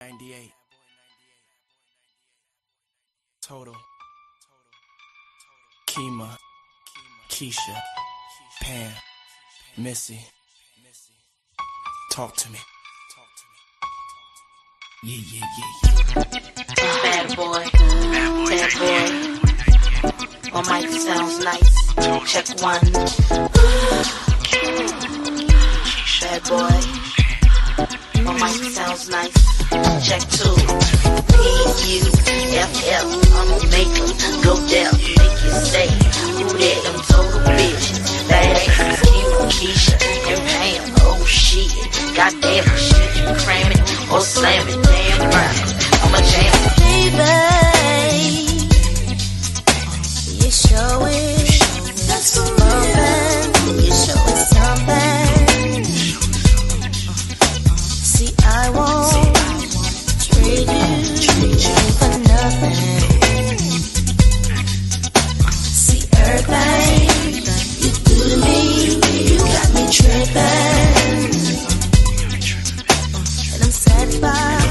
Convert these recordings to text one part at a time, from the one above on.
98. Total. Kima. Keisha. Pam. Missy. Talk to me. Yeah. Bad boy. My mic sounds nice. Check one. Bad boy. My mic sounds nice. Check two. P-U-F-F. I'ma make them go deaf. Make you say, who that? Them total bitches. Bad ass Keisha and Pam. Oh shit. Goddamn shit. You cram it or slam it. Damn right. I'ma jam it. Baby, you show it. That's for loving. You show it something. See, I won't trade you for nothing. See, everything you do to me, you got me tripping. And I'm satisfied,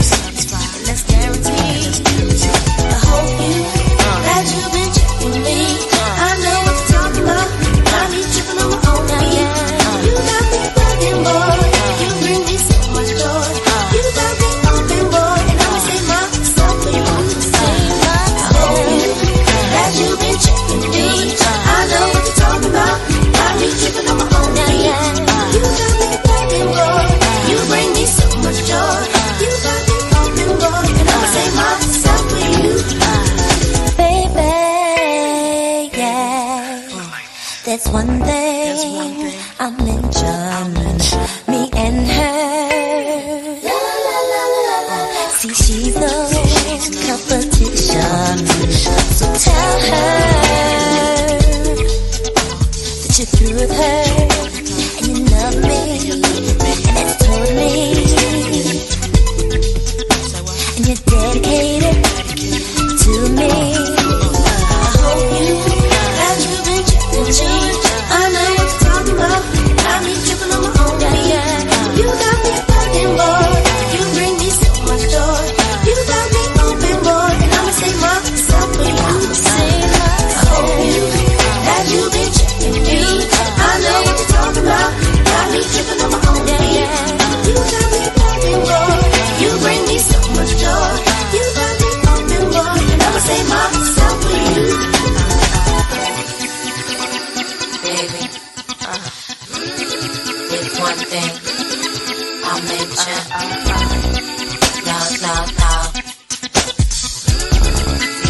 and that's guaranteed. I hope that you've been checking me. I know what you're talking about. I be tripping on my own feet. You got me bugging, boy. You bring me so much joy. You got me open, boy, and I'ma say myself for you. I hope that you've been checking me. I know what you're talking about. I be tripping on my own feet. You got me bugging, boy. You bring me so much joy. You got me open, boy, and I'ma say myself for you. Baby, yeah. That's one thing I mentioned. Me and her. See, she's no competition. So tell her that you're through with her and you love me, and that's totally. And you're dedicated to me. I hope that you've been checking me. I know what you're talking about. I be tripping on my own feet. You got me bugging, boy. You bring me so much joy. You got me open, boy, and I'ma say myself for you. I hope that you've been checking me. I know what you're talking about. I be tripping on my own feet. You got me bugging, boy. You bring me so much joy. You got me open, boy, and I'ma say myself for you. Baby, it's one thing I'll mention. No.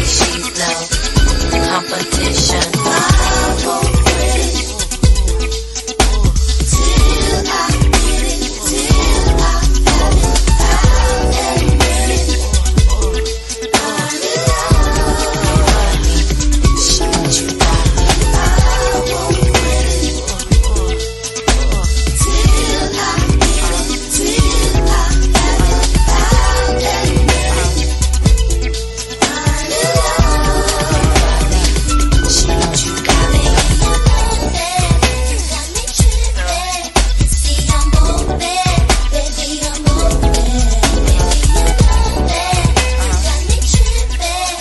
She's no competition. I won't quit till I get it, till I have it, I'll admit it. I'm in love. Shit, you got me. I won't quit till I get it, till I have it, I'll admit it. I'm in love. Shit, you got me. You got me tripping. See, I'm moving, baby, I'm moving. Baby, you love it. You got me tripping.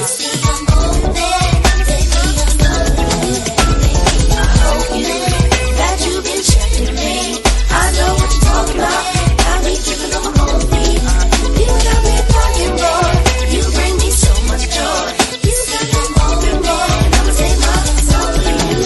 See, I'm moving, baby, I'm moving. Baby, I hope that you've been checking me. I know what you're talking about. I be tripping on my own feet. You got me bugging, boy. You bring me so much joy. You got me open, boy, and I'ma say myself for you.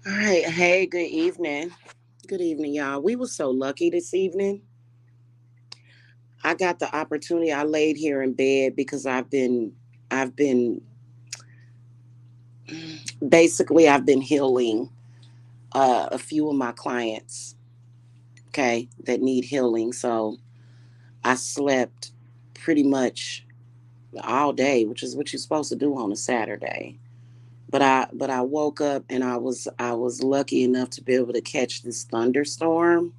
All right. Hey, good evening. Good evening, y'all. We were so lucky this evening. I got the opportunity. I laid here in bed because I've been basically I've been healing a few of my clients, okay, that need healing. So I slept pretty much all day, which is what you're supposed to do on a Saturday. But I woke up and I was lucky enough to be able to catch this thunderstorm.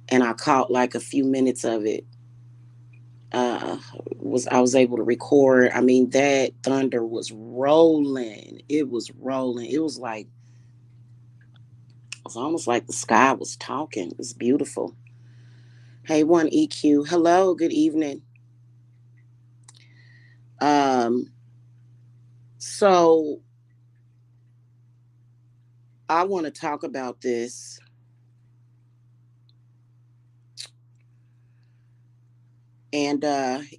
and I caught like a few minutes of it. Uh, was I was able to record. I mean, that thunder was rolling. It was rolling. It was almost like the sky was talking. It was beautiful. Hey, one EQ. Hello. Good evening. Um, so I want to talk about this. And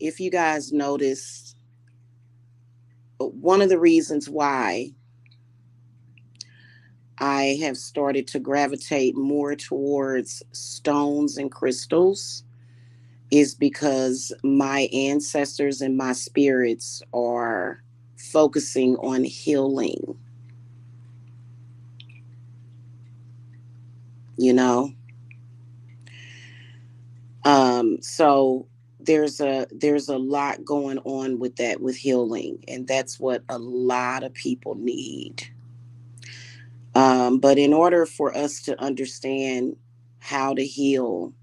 if you guys notice, one of the reasons why I have started to gravitate more towards stones and crystals is because my ancestors and my spirits are focusing on healing, you know? So there's a lot going on with that, with healing, and that's what a lot of people need. But in order for us to understand how to heal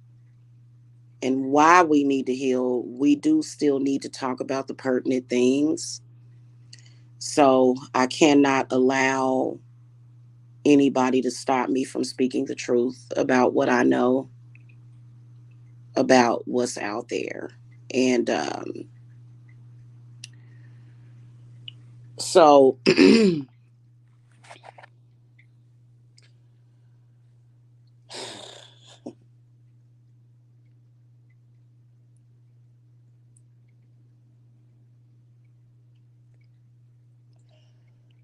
and why we need to heal, we do still need to talk about the pertinent things. So I cannot allow anybody to stop me from speaking the truth about what I know about what's out there. And so, you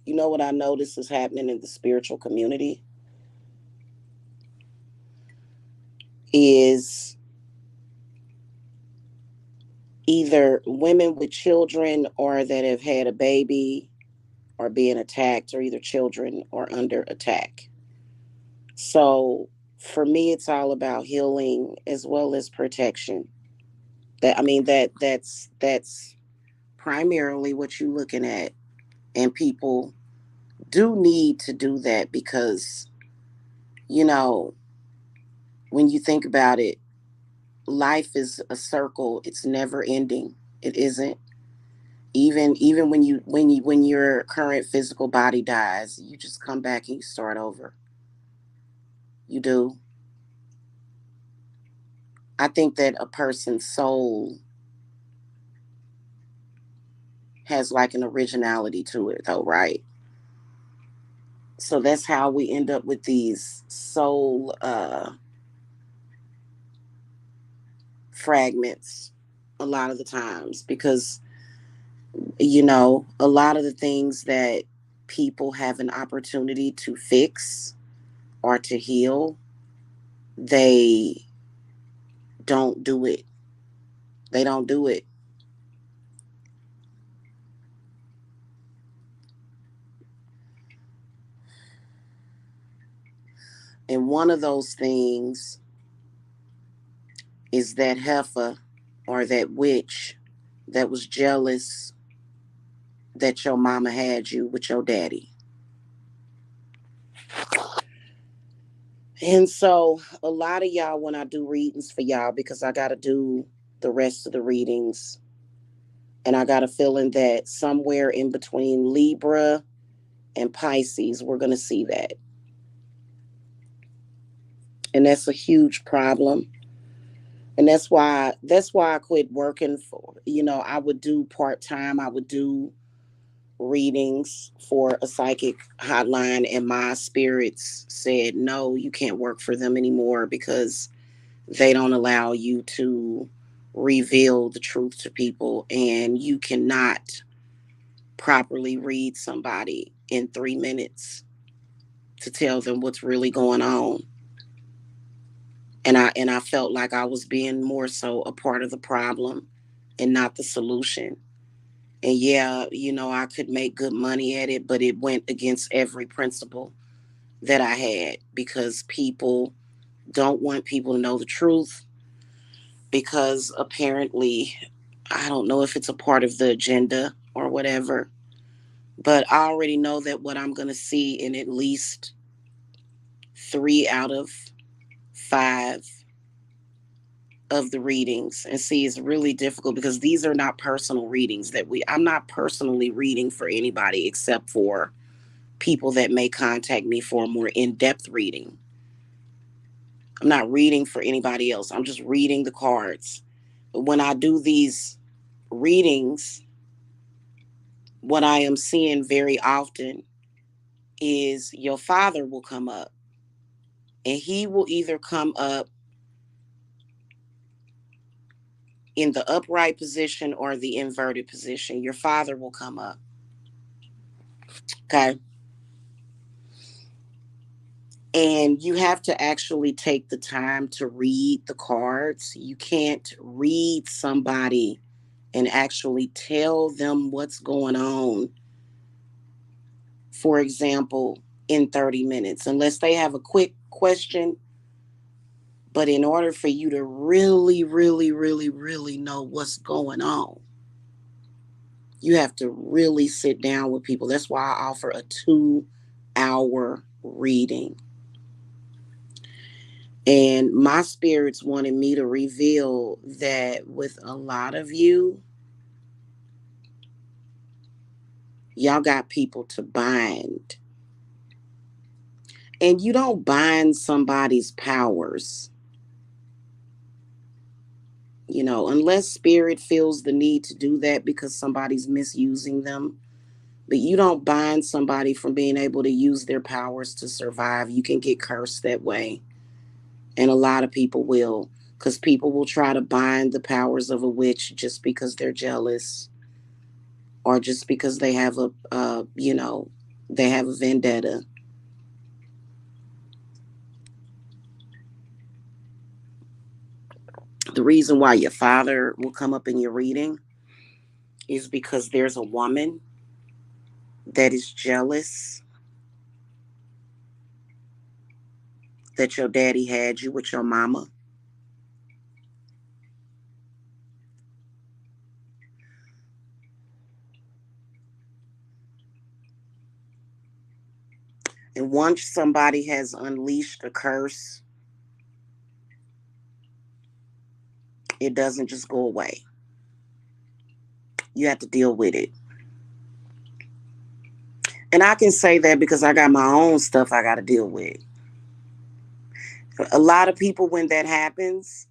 know what I notice is happening in the spiritual community is either women with children or that have had a baby are being attacked, or either children are under attack. So for me, it's all about healing as well as protection. That's primarily what you're looking at, and people do need to do that because you know when you think about it, life is a circle. It's never ending. It isn't. Even when your current physical body dies, you just come back and you start over. You do. I think that a person's soul has like an originality to it, though, right? So that's how we end up with these soul fragments a lot of the times, because a lot of the things that people have an opportunity to fix or to heal, they don't do it. They don't do it. And one of those things is that heifer or that witch that was jealous that your mama had you with your daddy. And so, a lot of y'all, when I do readings for y'all, because I got to do the rest of the readings, and I got a feeling that somewhere in between Libra and Pisces, we're going to see that. And that's a huge problem. And that's why I quit working for, I would do part-time. I would do readings for a psychic hotline, and my spirits said, no, you can't work for them anymore because they don't allow you to reveal the truth to people, and you cannot properly read somebody in 3 minutes to tell them what's really going on. And I felt like I was being more so a part of the problem and not the solution. And yeah, I could make good money at it, but it went against every principle that I had, because people don't want people to know the truth, because apparently, I don't know if it's a part of the agenda or whatever, but I already know that what I'm going to see in at least 3 out of 5 of the readings. And see, it's really difficult because these are not personal readings that I'm not personally reading for anybody except for people that may contact me for a more in-depth reading. I'm not reading for anybody else. I'm just reading the cards. But when I do these readings, what I am seeing very often is your father will come up, and he will either come up in the upright position or the inverted position. Your father will come up. Okay. And you have to actually take the time to read the cards. You can't read somebody and actually tell them what's going on, for example, in 30 minutes, unless they have a quick question. But in order for you to really, really, really, really know what's going on, you have to really sit down with people. That's why I offer a 2-hour reading. And my spirits wanted me to reveal that with a lot of you, y'all got people to bind. And you don't bind somebody's powers, unless spirit feels the need to do that because somebody's misusing them. But you don't bind somebody from being able to use their powers to survive. You can get cursed that way. And a lot of people will, because people will try to bind the powers of a witch just because they're jealous or just because they have they have a vendetta. The reason why your father will come up in your reading is because there's a woman that is jealous that your daddy had you with your mama. And once somebody has unleashed a curse, it doesn't just go away. You have to deal with it. And I can say that because I got my own stuff I got to deal with. A lot of people, when that happens,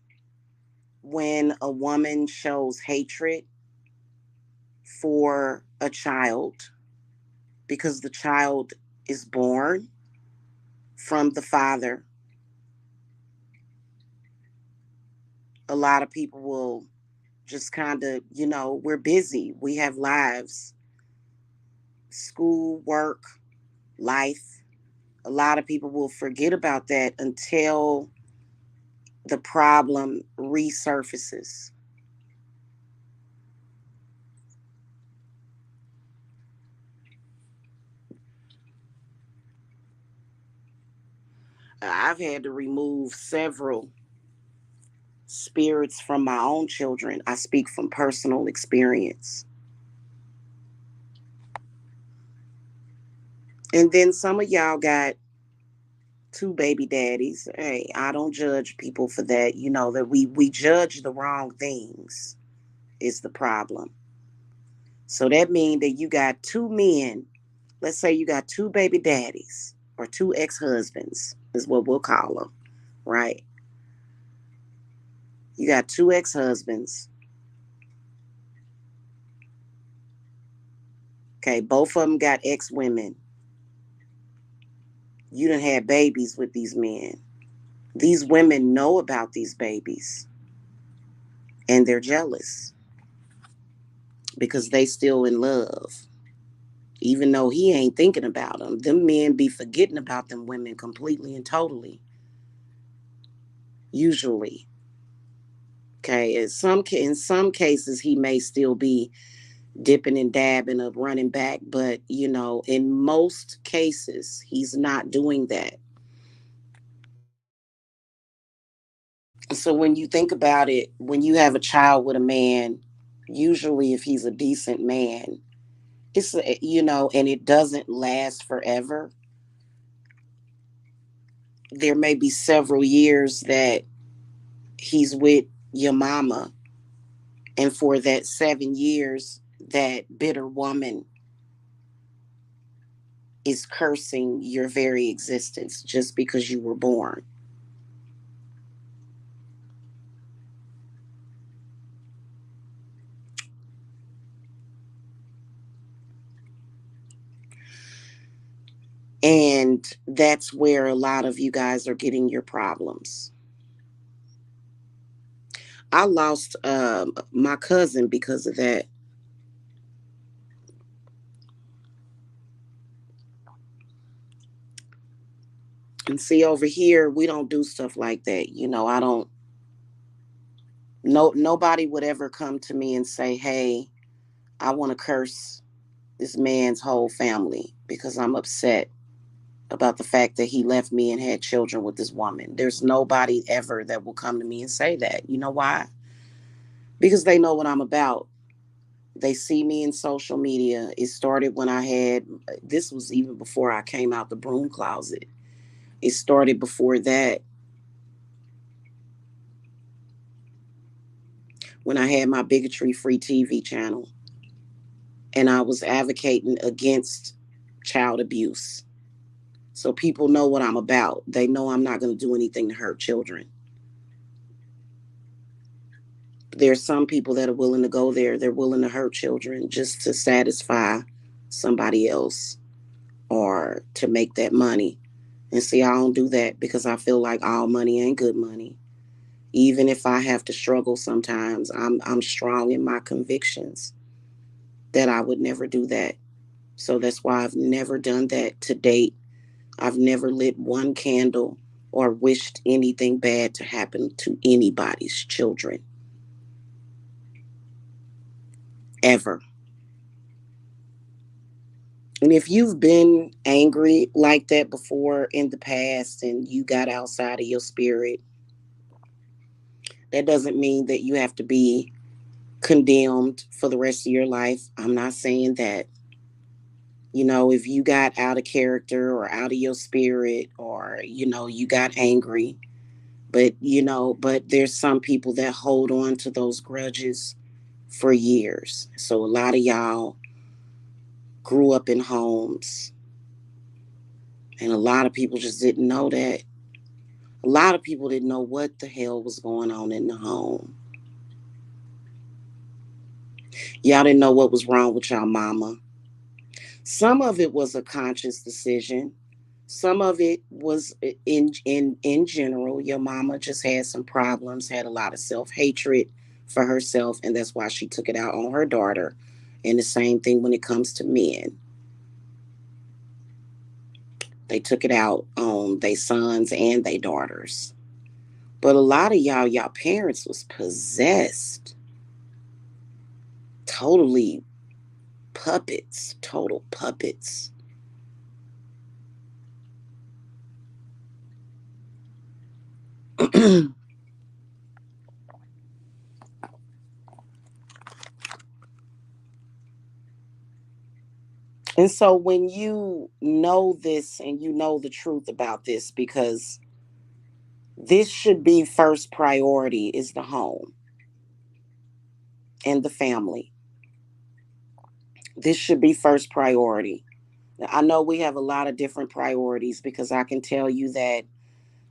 when a woman shows hatred for a child because the child is born from the father, a lot of people will just kind of, we're busy. We have lives, school, work, life. A lot of people will forget about that until the problem resurfaces. I've had to remove several spirits from my own children. I speak from personal experience. And then some of y'all got 2 baby daddies. Hey, I don't judge people for that. That we judge the wrong things is the problem. So that means that you got 2 men. Let's say you got 2 baby daddies or 2 ex-husbands is what we'll call them, right? You got 2 ex-husbands. Okay, both of them got ex-women. You done had babies with these men. These women know about these babies and they're jealous because they still in love. Even though he ain't thinking about them, them men be forgetting about them women completely and totally. Usually, okay. In some cases, he may still be dipping and dabbing of running back, but in most cases, he's not doing that. So when you think about it, when you have a child with a man, usually if he's a decent man, and it doesn't last forever. There may be several years that he's with your mama. And for that 7 years, that bitter woman is cursing your very existence just because you were born. And that's where a lot of you guys are getting your problems. I lost my cousin because of that. And see, over here, we don't do stuff like that. I don't, no, nobody would ever come to me and say, hey, I want to curse this man's whole family because I'm upset about the fact that he left me and had children with this woman. There's nobody ever that will come to me and say that. You know why? Because they know what I'm about. They see me in social media. It started when this was even before I came out the broom closet. It started before that when I had my bigotry free TV channel and I was advocating against child abuse. So people know what I'm about. They know I'm not going to do anything to hurt children. There's some people that are willing to go there. They're willing to hurt children just to satisfy somebody else or to make that money. And see, I don't do that because I feel like all money ain't good money. Even if I have to struggle sometimes, I'm strong in my convictions that I would never do that. So that's why I've never done that to date. I've never lit one candle or wished anything bad to happen to anybody's children. Ever. And if you've been angry like that before in the past and you got outside of your spirit, that doesn't mean that you have to be condemned for the rest of your life. I'm not saying that. If you got out of character or out of your spirit or, you got angry, but there's some people that hold on to those grudges for years. So a lot of y'all grew up in homes and a lot of people just didn't know that. A lot of people didn't know what the hell was going on in the home. Y'all didn't know what was wrong with y'all mama. Some of it was a conscious decision. Some of it was in general. Your mama just had some problems, had a lot of self-hatred for herself, and that's why she took it out on her daughter. And the same thing when it comes to men. They took it out on their sons and their daughters. But a lot of y'all parents was possessed. Totally puppets, total puppets. And so when you know this and you know the truth about this, because this should be first priority is the home and the family. This should be first priority. Now, I know we have a lot of different priorities because I can tell you that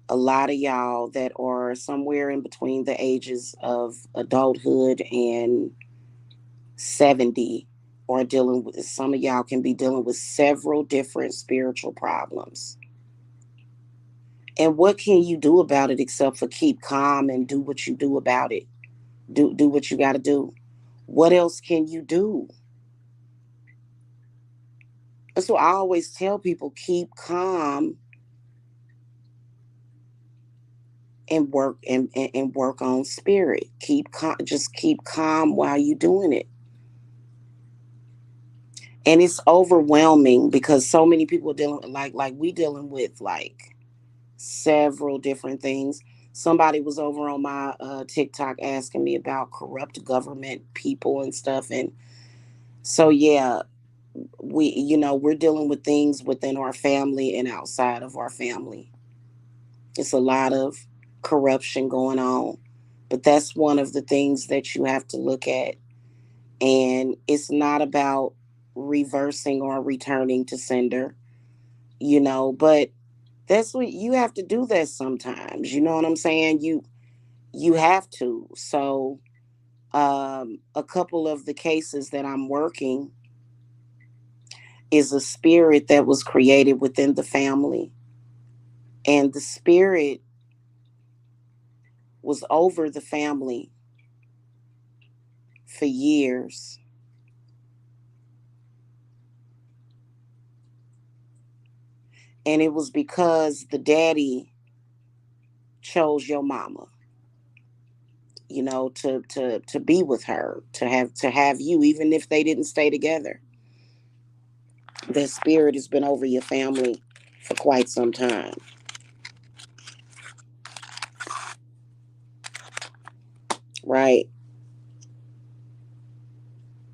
a lot of y'all that are somewhere in between the ages of adulthood and 70 are dealing with, some of y'all can be dealing with several different spiritual problems. And what can you do about it except for keep calm and do what you do about it? Do what you got to do. What else can you do? That's what I always tell people, keep calm and work on spirit. Keep calm, just keep calm while you're doing it. And it's overwhelming because so many people are dealing like we dealing with like several different things. Somebody was over on my TikTok asking me about corrupt government people and stuff, and so yeah, we're dealing with things within our family and outside of our family. It's a lot of corruption going on. But that's one of the things that you have to look at. And it's not about reversing or returning to sender, but that's what you have to do that sometimes. You know what I'm saying? You have to. So a couple of the cases that I'm working is a spirit that was created within the family. And the spirit was over the family for years. And it was because the daddy chose your mama, to be with her, to have you, even if they didn't stay together. That spirit has been over your family for quite some time. Right.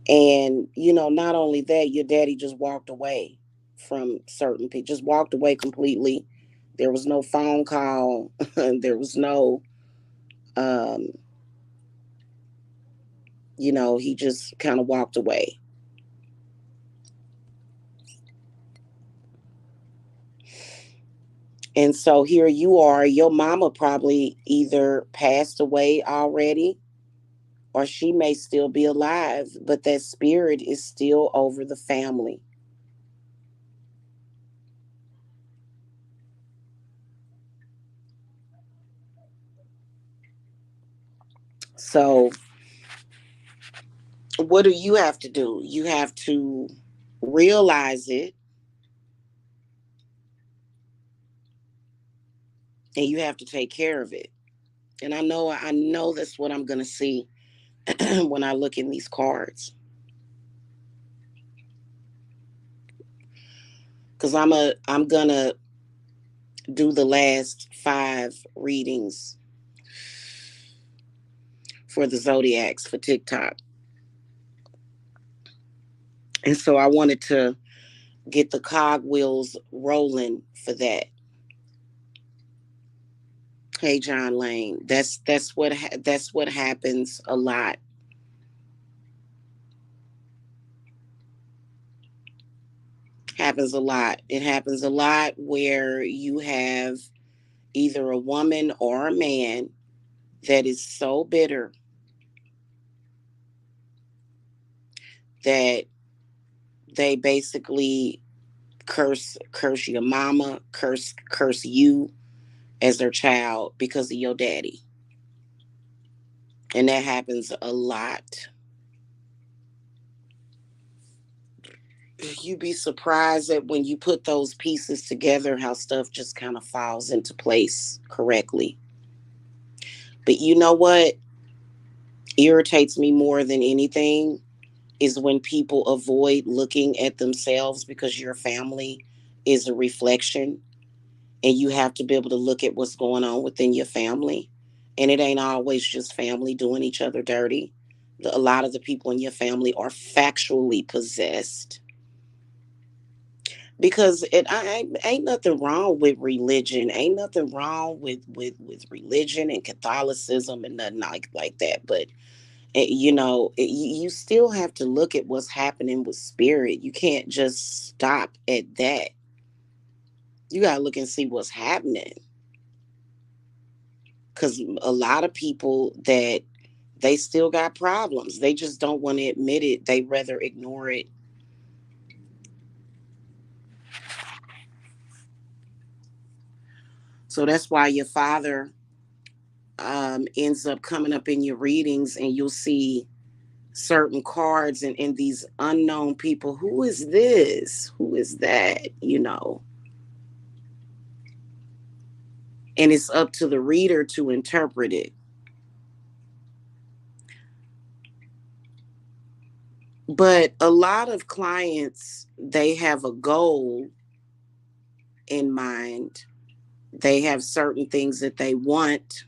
And not only that, your daddy just walked away from certain people, just walked away completely. There was no phone call. There was no um he just kind of walked away. And so here you are, your mama probably either passed away already or she may still be alive, but that spirit is still over the family. So what do you have to do? You have to realize it, and you have to take care of it. And I know that's what I'm going to see when I look in these cards, cuz I'm going to do the last 5 readings for the zodiacs for TikTok. And so I wanted to get the cogwheels rolling for that. Hey, John Lane, that's what happens a lot. Happens a lot. It happens a lot where you have either a woman or a man that is so bitter that they basically curse your mama, curse you as their child because of your daddy. And that happens a lot. You'd be surprised that when you put those pieces together, how stuff just kind of falls into place correctly. But you know what irritates me more than anything is when people avoid looking at themselves, because your family is a reflection and you have to be able to look at what's going on within your family. And it ain't always just family doing each other dirty. A lot of the people in your family are factually possessed, because ain't nothing wrong with religion. Ain't nothing wrong with religion and Catholicism and nothing like that. But you still have to look at what's happening with spirit. You can't just stop at that. You got to look and see what's happening, because a lot of people that they still got problems, they just don't want to admit it. They rather ignore it. So that's why your father ends up coming up in your readings, and you'll see certain cards and these unknown people. Who is this? Who is that? And it's up to the reader to interpret it. But a lot of clients, they have a goal in mind. They have certain things that they want,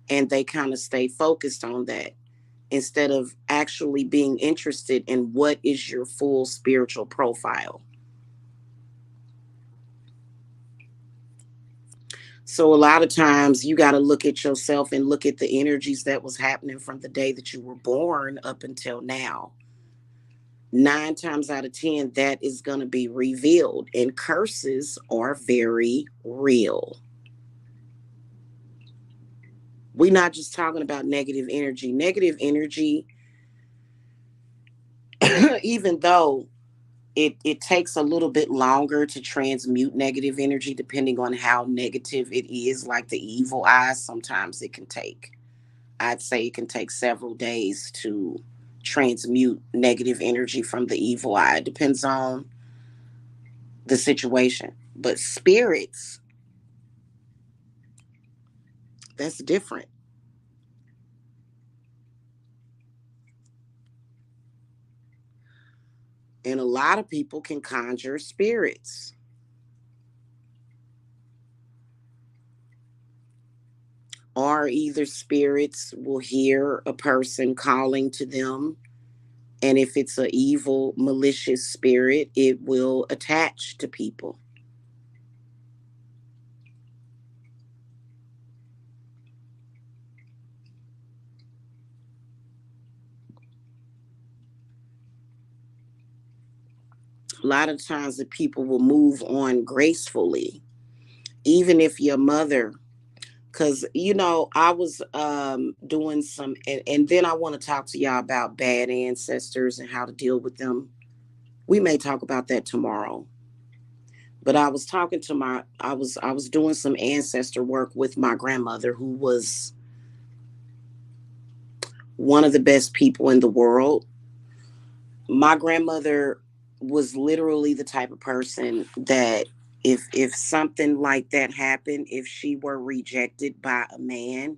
and they kind of stay focused on that instead of actually being interested in what is your full spiritual profile. So a lot of times you got to look at yourself and look at the energies that was happening from the day that you were born up until now. 9 times out of 10, that is going to be revealed. And curses are very real. We're not just talking about negative energy. Negative energy, even though it takes a little bit longer to transmute negative energy depending on how negative it is, like the evil eye, sometimes it can take, I'd say it can take several days to transmute negative energy from the evil eye. It depends on the situation. But spirits, that's different. And a lot of people can conjure spirits. Or either spirits will hear a person calling to them, and if it's an evil, malicious spirit, it will attach to people. A lot of times the people will move on gracefully, even if your mother, because I was doing some, and then I want to talk to y'all about bad ancestors and how to deal with them. We may talk about that tomorrow. But I was talking to I was doing some ancestor work with my grandmother, who was one of the best people in the world. My grandmother was literally the type of person that if something like that happened, if she were rejected by a man,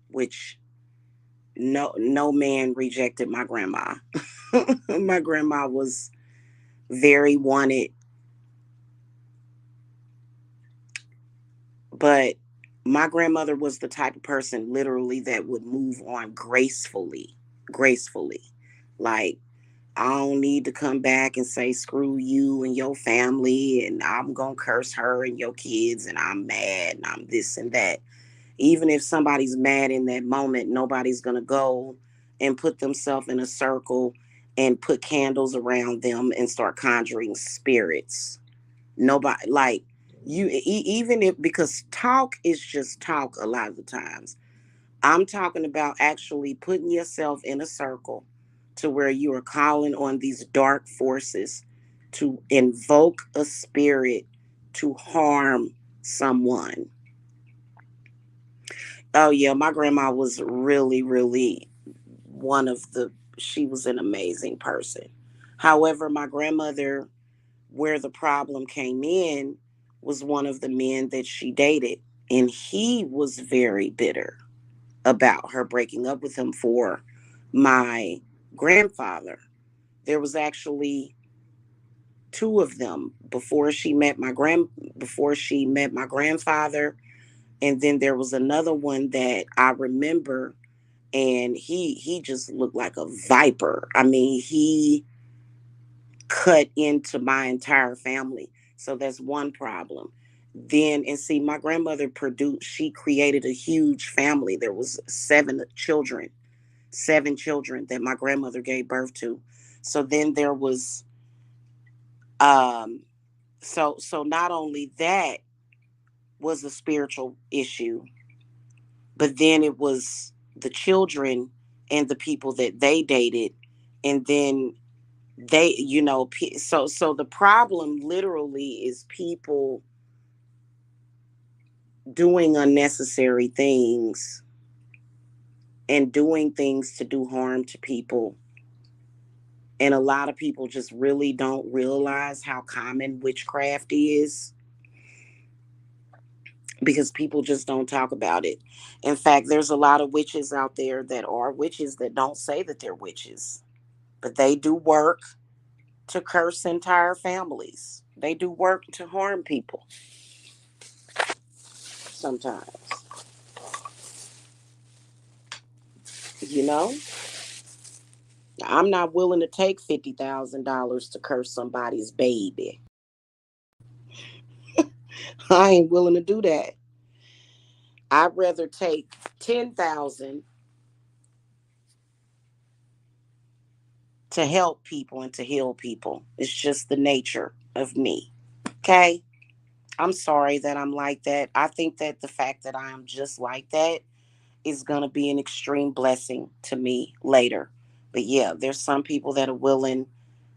which no man rejected my grandma. My grandma was very wanted, but my grandmother was the type of person literally that would move on gracefully. Gracefully. Like, I don't need to come back and say screw you and your family and I'm gonna curse her and your kids and I'm mad and I'm this and that. Even if somebody's mad in that moment, nobody's gonna go and put themselves in a circle and put candles around them and start conjuring spirits. Nobody, like, even if, because talk is just talk a lot of the times. I'm talking about actually putting yourself in a circle to where you are calling on these dark forces to invoke a spirit to harm someone. Oh yeah, my grandma was really, really one of the she was an amazing person. However, my grandmother, where the problem came in, was one of the men that she dated, and he was very bitter about her breaking up with him for my grandfather. There was actually two of them before she met my grandfather, and then there was another one that I remember, and he just looked like a viper. I mean, he cut into my entire family. So that's one problem. Then, and see, my grandmother she created a huge family. There was seven children that my grandmother gave birth to. So then there was, um, so not only that was a spiritual issue, but then it was the children and the people that they dated, and then so the problem literally is people doing unnecessary things and doing things to do harm to people. And a lot of people just really don't realize how common witchcraft is, because people just don't talk about it. In fact, there's a lot of witches out there that are witches that don't say that they're witches, but they do work to curse entire families. They do work to harm people sometimes. You know, I'm not willing to take $50,000 to curse somebody's baby. I ain't willing to do that. I'd rather take 10,000 to help people and to heal people. It's just the nature of me. Okay? I'm sorry that I'm like that. I think that the fact that I am just like that is going to be an extreme blessing to me later. But yeah, there's some people that are willing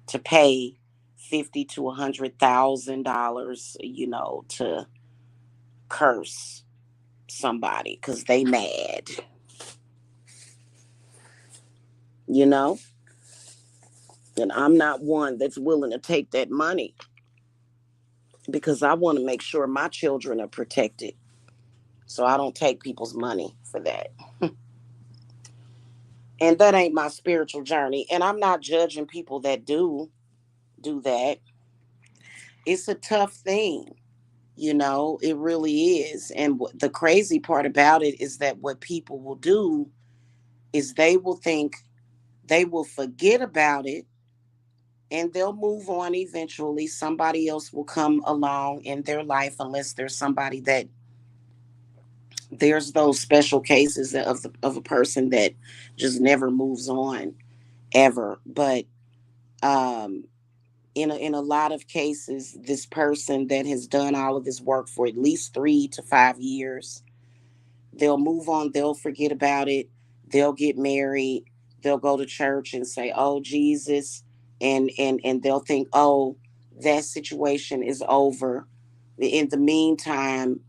to pay 50 to $100,000, to curse somebody because they mad, you know? And I'm not one that's willing to take that money because I want to make sure my children are protected. So I don't take people's money for that. And that ain't my spiritual journey. And I'm not judging people that do that. It's a tough thing. It really is. And the crazy part about it is that what people will do is they will forget about it and they'll move on eventually. Somebody else will come along in their life unless there's somebody that there's those special cases of a person that just never moves on ever. But um, in a lot of cases, this person that has done all of this work for at least 3 to 5 years, they'll move on, they'll forget about it, they'll get married, they'll go to church and say, "Oh Jesus," and they'll think, "Oh, that situation is over." In the meantime,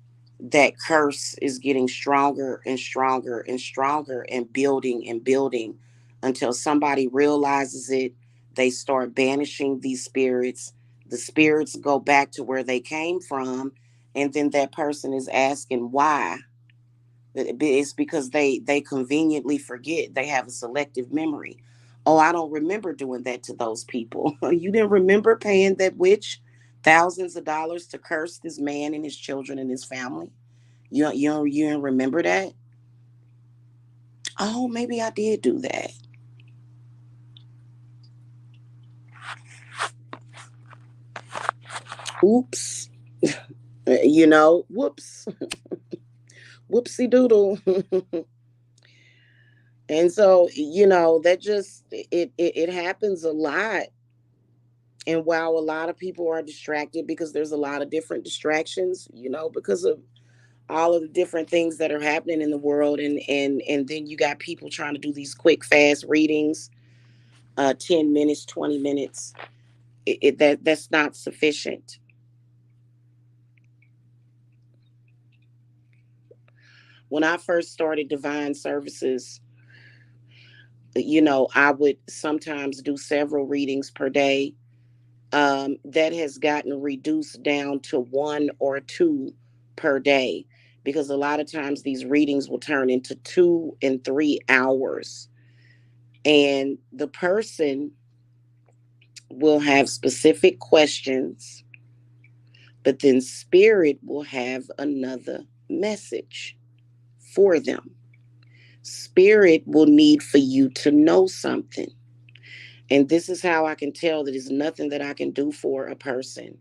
that curse is getting stronger and stronger and stronger and building until somebody realizes it. They start banishing these spirits. The spirits go back to where they came from, and then that person is asking why. It's because they conveniently forget. They have a selective memory. Oh, I don't remember doing that to those people. You didn't remember paying that witch thousands of dollars to curse this man and his children and his family? You don't remember that? Oh, maybe I did do that. Oops. Whoops. Whoopsie doodle. And so, that just it happens a lot. And while a lot of people are distracted because there's a lot of different distractions, because of all of the different things that are happening in the world, and then you got people trying to do these quick fast readings, 10 minutes, 20 minutes. That's not sufficient. When I first started divine services, I would sometimes do several readings per day. That has gotten reduced down to one or two per day because a lot of times these readings will turn into 2 and 3 hours. And the person will have specific questions, but then spirit will have another message for them. Spirit will need for you to know something. And this is how I can tell that there's nothing that I can do for a person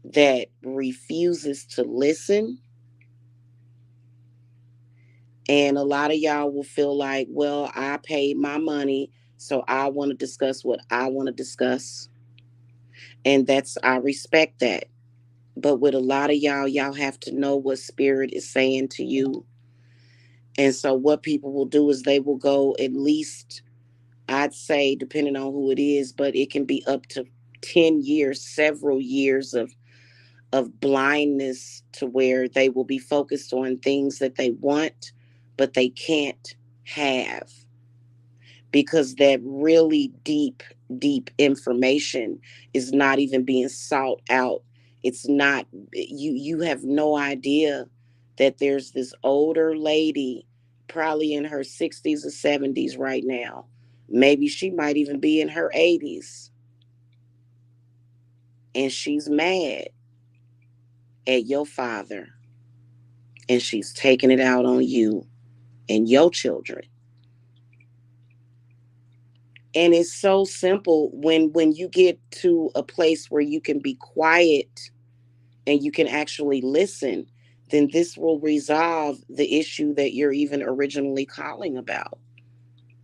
that refuses to listen. And a lot of y'all will feel like, well, I paid my money, so I want to discuss what I want to discuss. And I respect that. But with a lot of y'all have to know what spirit is saying to you. And so what people will do is they will go at least, I'd say, depending on who it is, but it can be up to 10 years, several years of blindness to where they will be focused on things that they want, but they can't have because that really deep information is not even being sought out. It's not, you have no idea that there's this older lady probably in her 60s or 70s right now. Maybe she might even be in her 80s, and she's mad at your father, and she's taking it out on you and your children. And it's so simple when you get to a place where you can be quiet and you can actually listen. then this will resolve the issue that you're even originally calling about.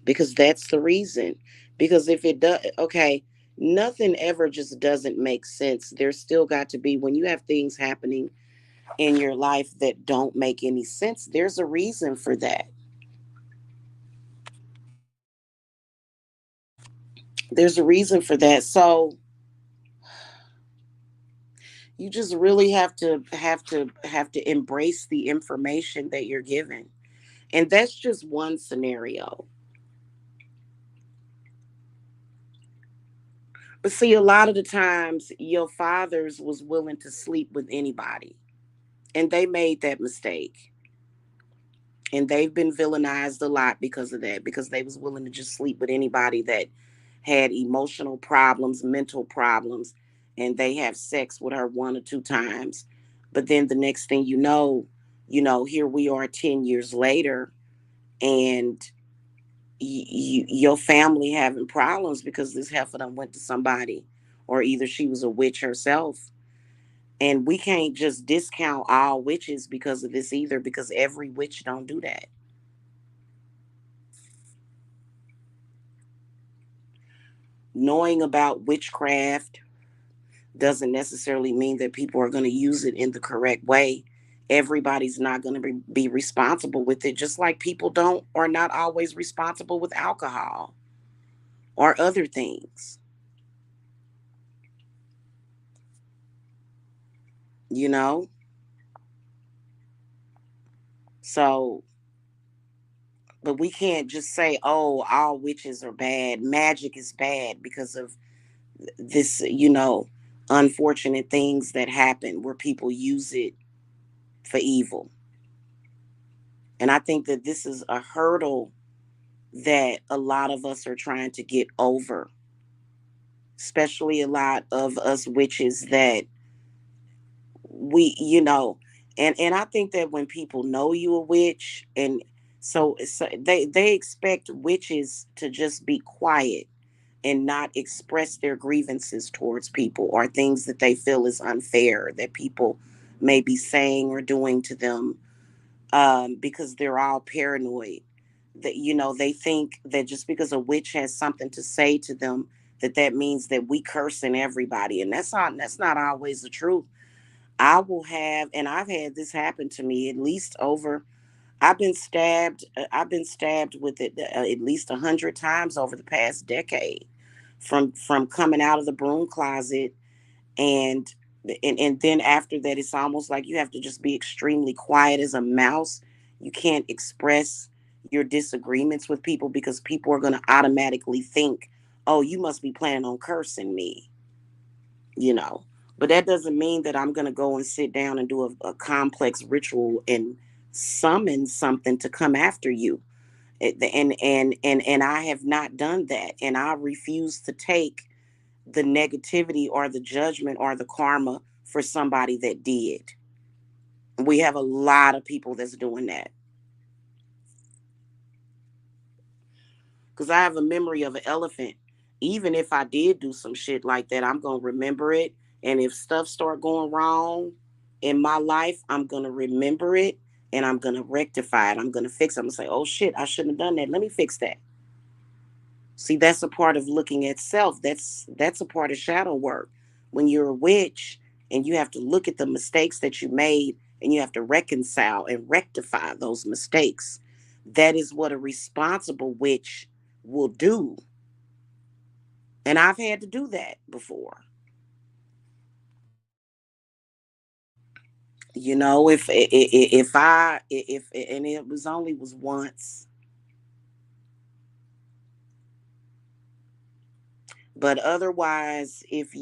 Because that's the reason. Because if it does, okay, nothing ever just doesn't make sense. There's still got to be, when you have things happening in your life that don't make any sense, there's a reason for that. There's a reason for that. So you just really have to embrace the information that you're given. And that's just one scenario. But see, a lot of the times your fathers was willing to sleep with anybody. And they made that mistake. And they've been villainized a lot because of that, because they was willing to just sleep with anybody that had emotional problems, mental problems, and they have sex with her one or two times. But then the next thing here we are 10 years later, and your family having problems because this heifer done went to somebody, or either she was a witch herself. And we can't just discount all witches because of this either, because every witch don't do that. Knowing about witchcraft doesn't necessarily mean that people are going to use it in the correct way. Everybody's not going to be responsible with it, just like people don't or not always responsible with alcohol or other things, you know? So, but we can't just say, oh, all witches are bad. Magic is bad because of this, unfortunate things that happen where people use it for evil. And I think that this is a hurdle that a lot of us are trying to get over, especially a lot of us witches that and I think that when people know you a witch, and so they expect witches to just be quiet and not express their grievances towards people or things that they feel is unfair that people may be saying or doing to them, because they're all paranoid. That they think that just because a witch has something to say to them, that means that we cursing everybody, and that's not always the truth. I will have, and I've had this happen to me at least over. I've been stabbed. I've been stabbed with it at least 100 times over the past decade, from coming out of the broom closet, and and then after that, it's almost like you have to just be extremely quiet as a mouse. You can't express your disagreements with people because people are going to automatically think, oh, you must be planning on cursing me, you know. But that doesn't mean that I'm going to go and sit down and do a complex ritual and summon something to come after you. And I have not done that, and I refuse to take the negativity or the judgment or the karma for somebody that did. We have a lot of people that's doing that. Because I have a memory of an elephant. Even if I did do some shit like that, I'm going to remember it. And if stuff start going wrong in my life, I'm going to remember it and I'm going to rectify it. I'm going to fix it. I'm going to say, oh shit, I shouldn't have done that. Let me fix that. See, that's a part of looking at self. That's a part of shadow work. When you're a witch and you have to look at the mistakes that you made and you have to reconcile and rectify those mistakes. That is what a responsible witch will do. And I've had to do that before. If I if and it was once, but otherwise, if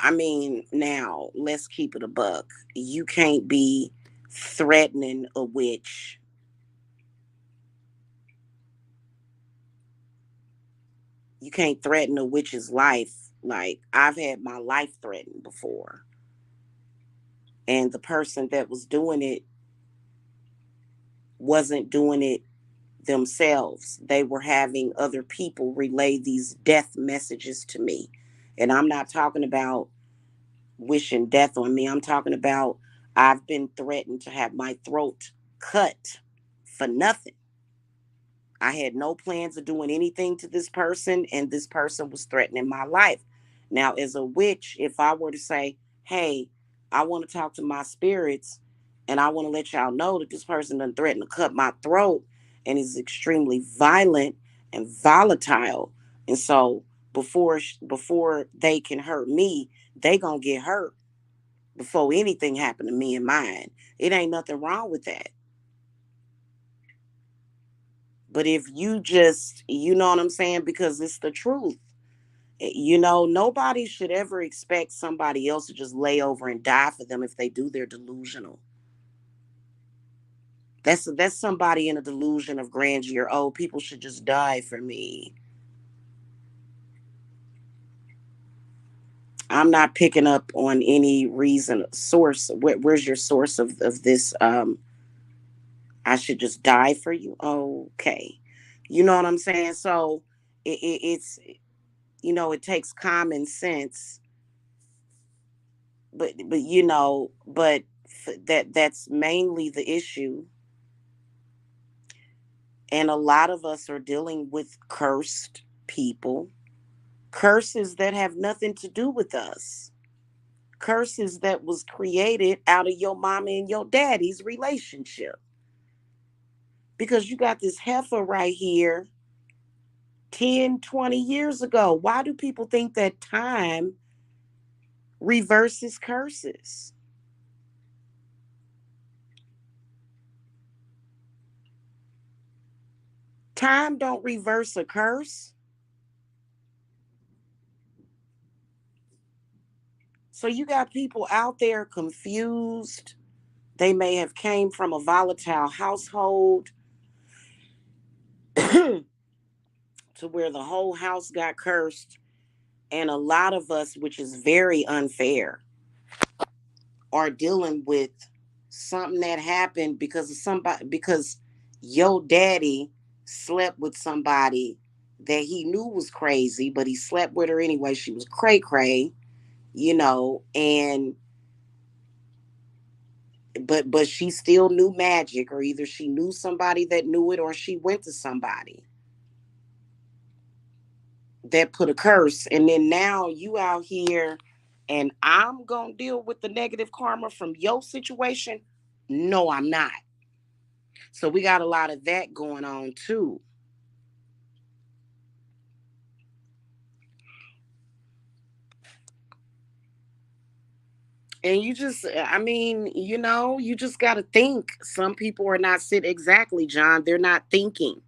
I mean, now let's keep it a buck. You can't be threatening a witch. You can't threaten a witch's life. Like, I've had my life threatened before. And the person that was doing it wasn't doing it themselves. They were having other people relay these death messages to me. And I'm not talking about wishing death on me. I'm talking about I've been threatened to have my throat cut for nothing. I had no plans of doing anything to this person, and this person was threatening my life. Now, as a witch, if I were to say, hey, I want to talk to my spirits, and I want to let y'all know that this person done threatened to cut my throat and is extremely violent and volatile. And so before they can hurt me, they gonna get hurt before anything happened to me and mine. It ain't nothing wrong with that. But if you just, you know what I'm saying? Because it's the truth. Nobody should ever expect somebody else to just lay over and die for them. If they do, they're delusional. That's somebody in a delusion of grandeur. Oh, people should just die for me. I'm not picking up on any reason source. Where's your source of this? I should just die for you. Okay, you know what I'm saying. So it's, it takes common sense, but that's mainly the issue. And a lot of us are dealing with cursed people, curses that have nothing to do with us, curses that was created out of your mama and your daddy's relationship. Because you got this heifer right here 10, 20 years ago. Why do people think that time reverses curses? Time don't reverse a curse. So you got people out there confused. They may have came from a volatile household to where the whole house got cursed. And a lot of us, which is very unfair, are dealing with something that happened because of somebody, because your daddy slept with somebody that he knew was crazy, but he slept with her anyway. She was cray cray, and but she still knew magic, or either she knew somebody that knew it, or she went to somebody that put a curse. And then now you out here, and I'm gonna deal with the negative karma from your situation. No, I'm not. So we got a lot of that going on too. And you just, I mean, you just got to think. Some people are not sit exactly, John. They're not thinking.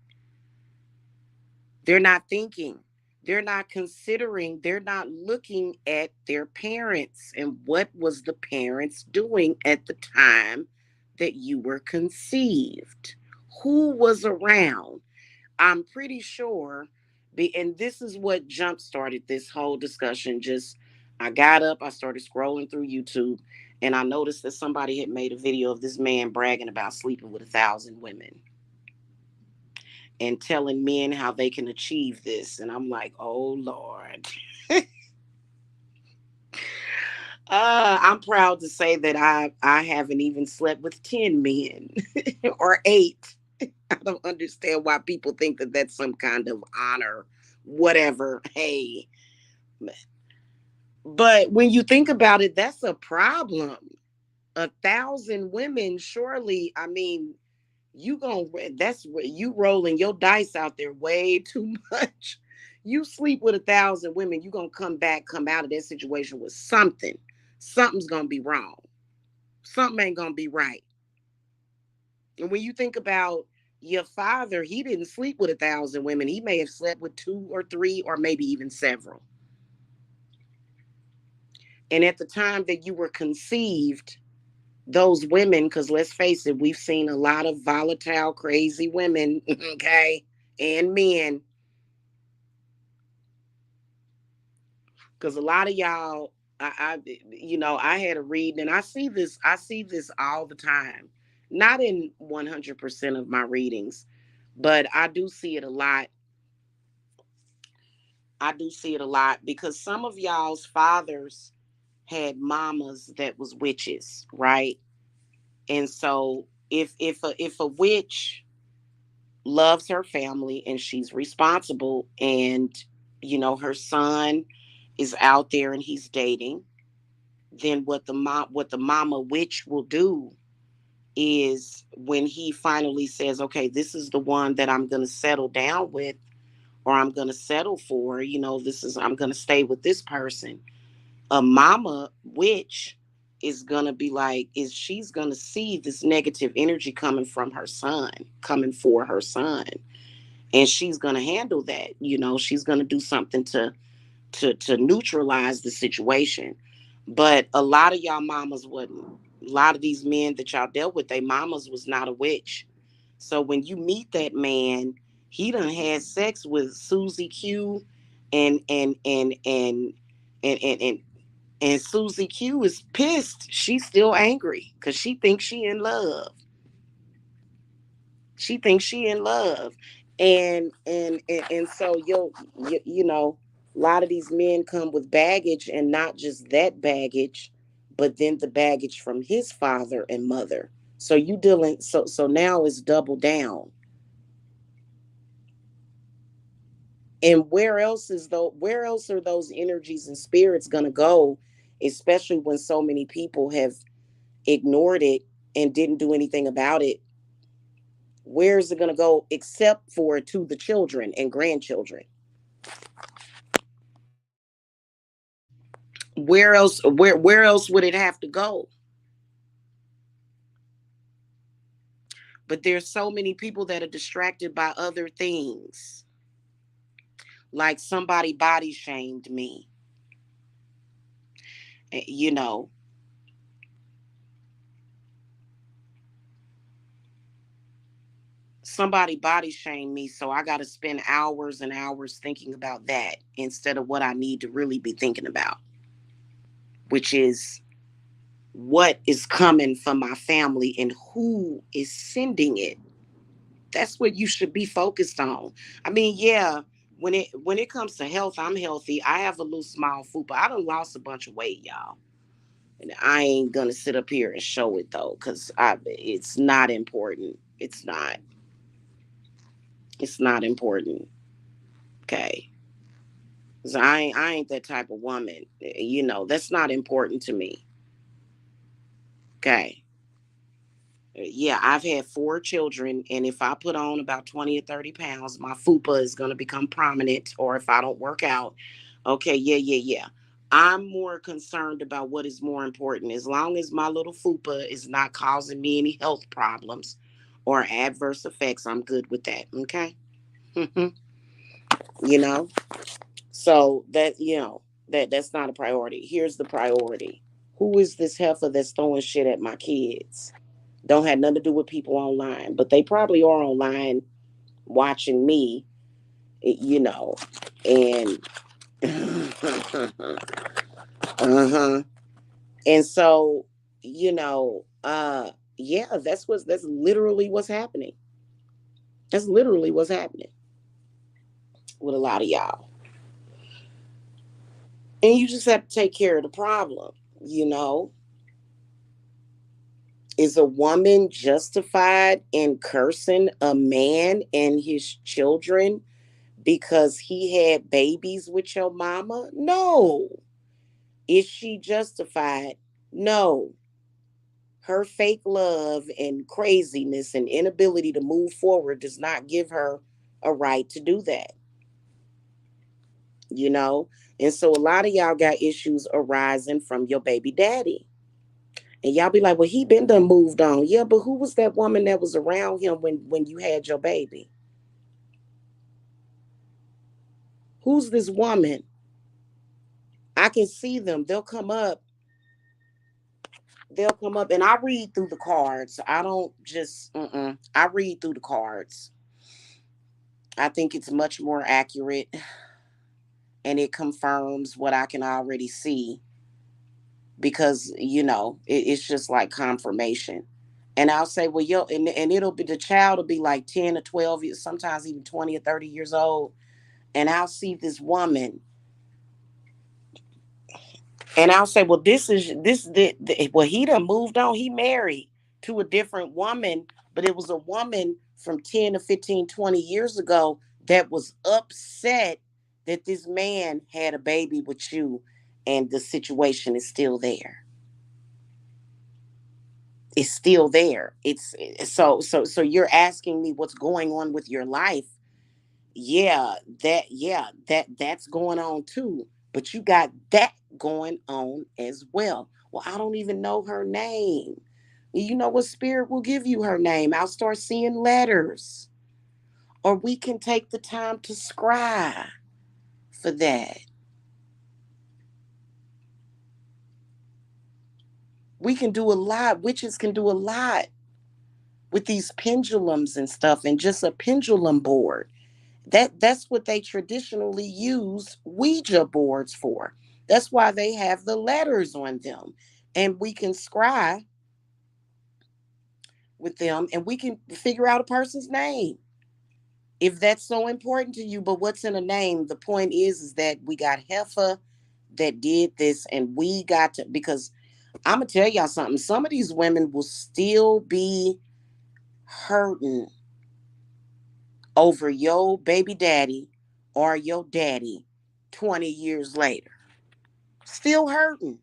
They're not thinking. They're not considering. They're not looking at their parents and what was the parents doing at the time that you were conceived. Who was around? I'm pretty sure, and this is what jump started this whole discussion. Just, I got up, I started scrolling through YouTube, and I noticed that somebody had made a video of this man bragging about sleeping with 1,000 women and telling men how they can achieve this. And I'm like, oh Lord. I'm proud to say that I haven't even slept with 10 men or eight. I don't understand why people think that that's some kind of honor, whatever. Hey, but when you think about it, that's a problem. 1,000 women, surely. I mean, you going that's you rolling your dice out there way too much. You sleep with 1,000 women, you gonna come out of that situation with something. Something's gonna be wrong. Something ain't gonna be right. And when you think about your father, he didn't sleep with 1,000 women. He may have slept with two or three or maybe even several. And at the time that you were conceived, those women, because let's face it, we've seen a lot of volatile, crazy women, okay, and men, because a lot of y'all, I had a reading, and I see this all the time, not in 100% of my readings, but I do see it a lot. I do see it a lot because some of y'all's fathers had mamas that was witches, right? And so if a witch loves her family and she's responsible, and her son is out there and he's dating, then what the mama witch will do is, when he finally says, okay, this is the one that I'm going to settle down with, or I'm going to settle for, I'm going to stay with this person, a mama witch is going to be like, is she's going to see this negative energy coming from her son, coming for her son, and she's going to handle that. She's going to do something to neutralize the situation. But a lot of y'all mamas wouldn't. A lot of these men that y'all dealt with, they mamas was not a witch. So when you meet that man, he done had sex with Susie Q, and and and and, and Susie Q is pissed. She's still angry because she thinks she in love. She thinks she in love. And so a lot of these men come with baggage, and not just that baggage, but then the baggage from his father and mother. So you dealing so now it's double down. And where else are those energies and spirits gonna go, especially when so many people have ignored it and didn't do anything about it? Where is it going to go except for to the children and grandchildren? Where else would it have to go? But there's so many people that are distracted by other things. Like somebody body shamed me. You know, somebody body shamed me, so I got to spend hours and hours thinking about that instead of what I need to really be thinking about, which is what is coming from my family and who is sending it. That's what you should be focused on. I mean, yeah, when it comes to health, I'm healthy. I have a little small food, but I done lost a bunch of weight, y'all. And I ain't gonna sit up here and show it though, cause it's not important. It's not. It's not important. Okay. 'Cause I ain't that type of woman. That's not important to me. Okay. Yeah, I've had 4 children, and if I put on about 20 or 30 pounds, my fupa is going to become prominent, or if I don't work out. Okay, yeah, yeah, yeah. I'm more concerned about what is more important. As long as my little fupa is not causing me any health problems or adverse effects, I'm good with that. Okay. you know, so that's not a priority. Here's the priority. Who is this heifer that's throwing shit at my kids? Don't have nothing to do with people online, but they probably are online watching me, you know, and uh-huh. And so, yeah, that's literally what's happening. That's literally what's happening with a lot of y'all. And you just have to take care of the problem, you know. Is a woman justified in cursing a man and his children because he had babies with your mama? No. Is she justified? No. Her fake love and craziness and inability to move forward does not give her a right to do that, you know? And so a lot of y'all got issues arising from your baby daddy. And y'all be like, well, he been done moved on. Yeah, but who was that woman that was around him when you had your baby? Who's this woman? I can see them. They'll come up and I read through the cards. I don't just I read through the cards. I think it's much more accurate, and it confirms what I can already see, because it's just like confirmation. And I'll say, well, yo, and it'll be, the child will be like 10 or 12 years, sometimes even 20 or 30 years old, and I'll see this woman And I'll say, well, well, he done moved on. He married to a different woman, but it was a woman from 10 to 15, 20 years ago that was upset that this man had a baby with you, and the situation is still there. It's still there. It's so you're asking me what's going on with your life. Yeah, that's going on too. But you got that going on as well. Well, I don't even know her name. You know what? Spirit will give you her name. I'll start seeing letters. Or we can take the time to scry for that. We can do a lot. Witches can do a lot with these pendulums and stuff, and just a pendulum board. That's what they traditionally use Ouija boards for. That's why they have the letters on them. And we can scry with them, and we can figure out a person's name if that's so important to you. But what's in a name? The point is that we got Heffa that did this, and we got to, because I'm gonna tell y'all something. Some of these women will still be hurting over your baby daddy or your daddy 20 years later. Still hurting.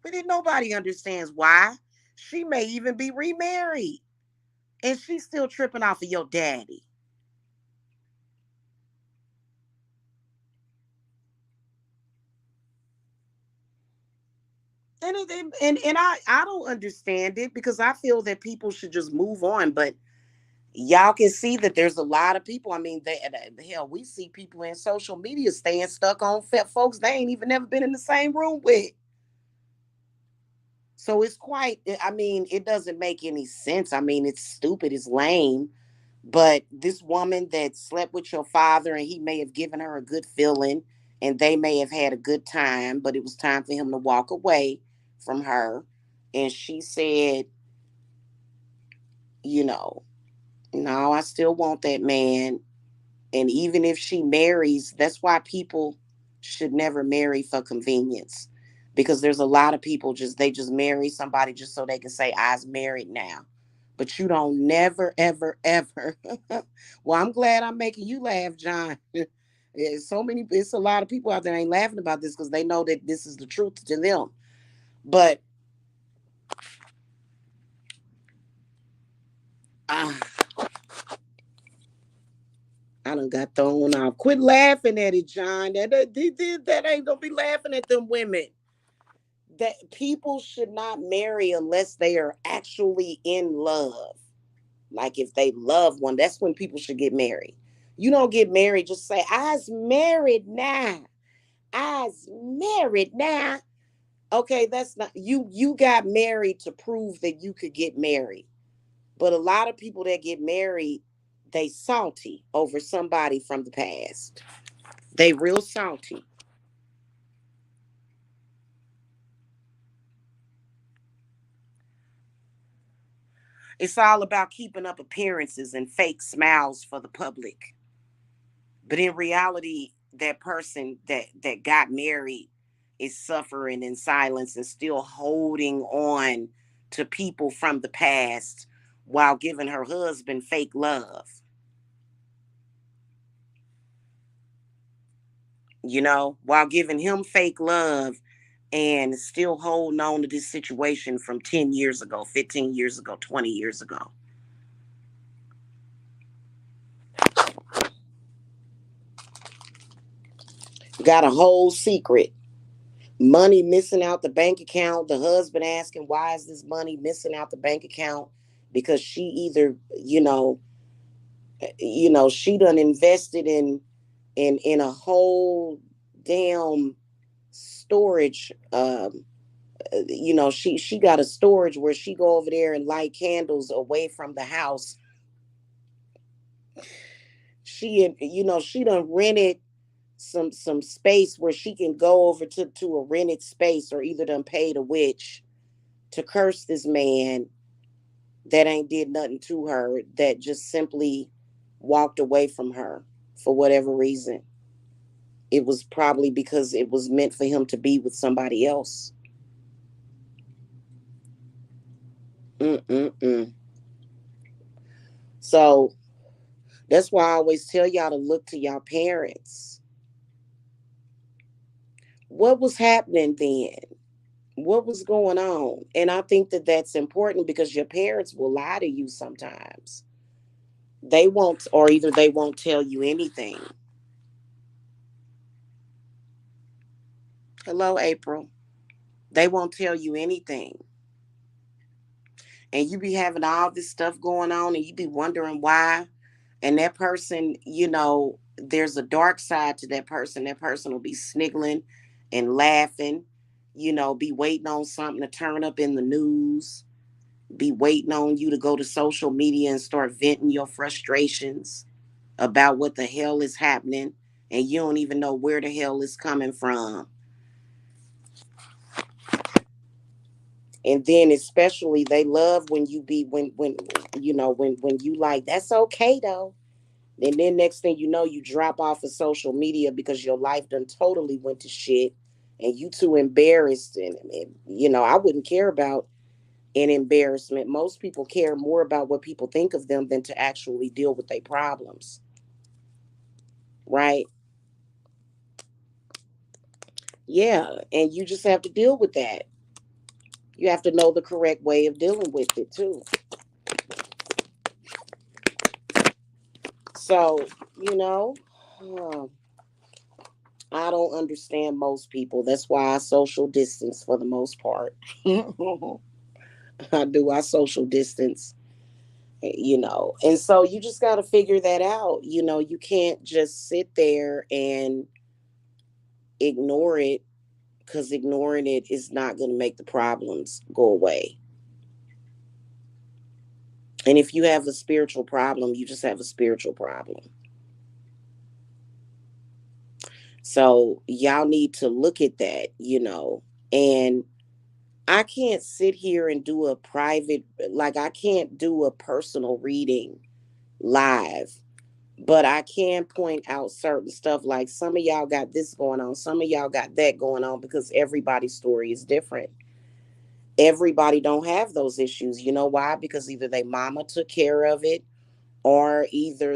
But then nobody understands why. She may even be remarried, and she's still tripping off of your daddy. And I don't understand it, because I feel that people should just move on. But y'all can see that there's a lot of people. I mean, hell, we see people in social media staying stuck on folks they ain't even never been in the same room with. So it's quite, I mean, it doesn't make any sense. I mean, it's stupid, it's lame. But this woman that slept with your father, and he may have given her a good feeling, and they may have had a good time, but it was time for him to walk away from her. And she said, you know, no, I still want that man. And even if she marries, that's why people should never marry for convenience. Because there's a lot of people they just marry somebody just so they can say, I's married now. But you don't never, ever, ever. Well, I'm glad I'm making you laugh, John. It's a lot of people out there ain't laughing about this because they know that this is the truth to them. But uh, I done got thrown off. Quit laughing at it, John. That ain't gonna be laughing at them women. That people should not marry unless they are actually in love. Like if they love one, that's when people should get married. You don't get married just say, I's married now. I's married now. Okay, that's not you got married to prove that you could get married. But a lot of people that get married, they salty over somebody from the past. They real salty. It's all about keeping up appearances and fake smiles for the public. But in reality, that person that got married is suffering in silence and still holding on to people from the past while giving her husband fake love. While giving him fake love and still holding on to this situation from 10 years ago, 15 years ago, 20 years ago. Got a whole secret. Money missing out the bank account. The husband asking, why is this money missing out the bank account? Because she either, she done invested in a whole damn storage. She got a storage where she go over there and light candles away from the house. She done rented some space where she can go over to a rented space, or either done paid a witch to curse this man that ain't did nothing to her, that just simply walked away from her for whatever reason. It was probably because it was meant for him to be with somebody else. Mm-mm-mm. So that's why I always tell y'all to look to y'all parents. What was happening then? What was going on? And I think that that's important because your parents will lie to you sometimes. They won't, or either they won't tell you anything. Hello, April. They won't tell you anything. And you be having all this stuff going on and you be wondering why. And that person, there's a dark side to that person. That person will be sniggling and laughing, be waiting on something to turn up in the news, be waiting on you to go to social media and start venting your frustrations about what the hell is happening. And you don't even know where the hell it's coming from. And then especially they love when you be when you like, that's okay though. And then next thing you know, you drop off of social media because your life done totally went to shit and you too embarrassed. And I wouldn't care about an embarrassment. Most people care more about what people think of them than to actually deal with their problems. Right? Yeah. And you just have to deal with that. You have to know the correct way of dealing with it too. So, you know, uh, I don't understand most people. That's why I social distance for the most part. I do. I social distance, And so you just got to figure that out. You can't just sit there and ignore it because ignoring it is not going to make the problems go away. And if you have a spiritual problem, you just have a spiritual problem. So y'all need to look at that. And I can't sit here and do a private, like, I can't do a personal reading live, but I can point out certain stuff like some of y'all got this going on, some of y'all got that going on because everybody's story is different. Everybody don't have those issues. You know why? Because either they mama took care of it or either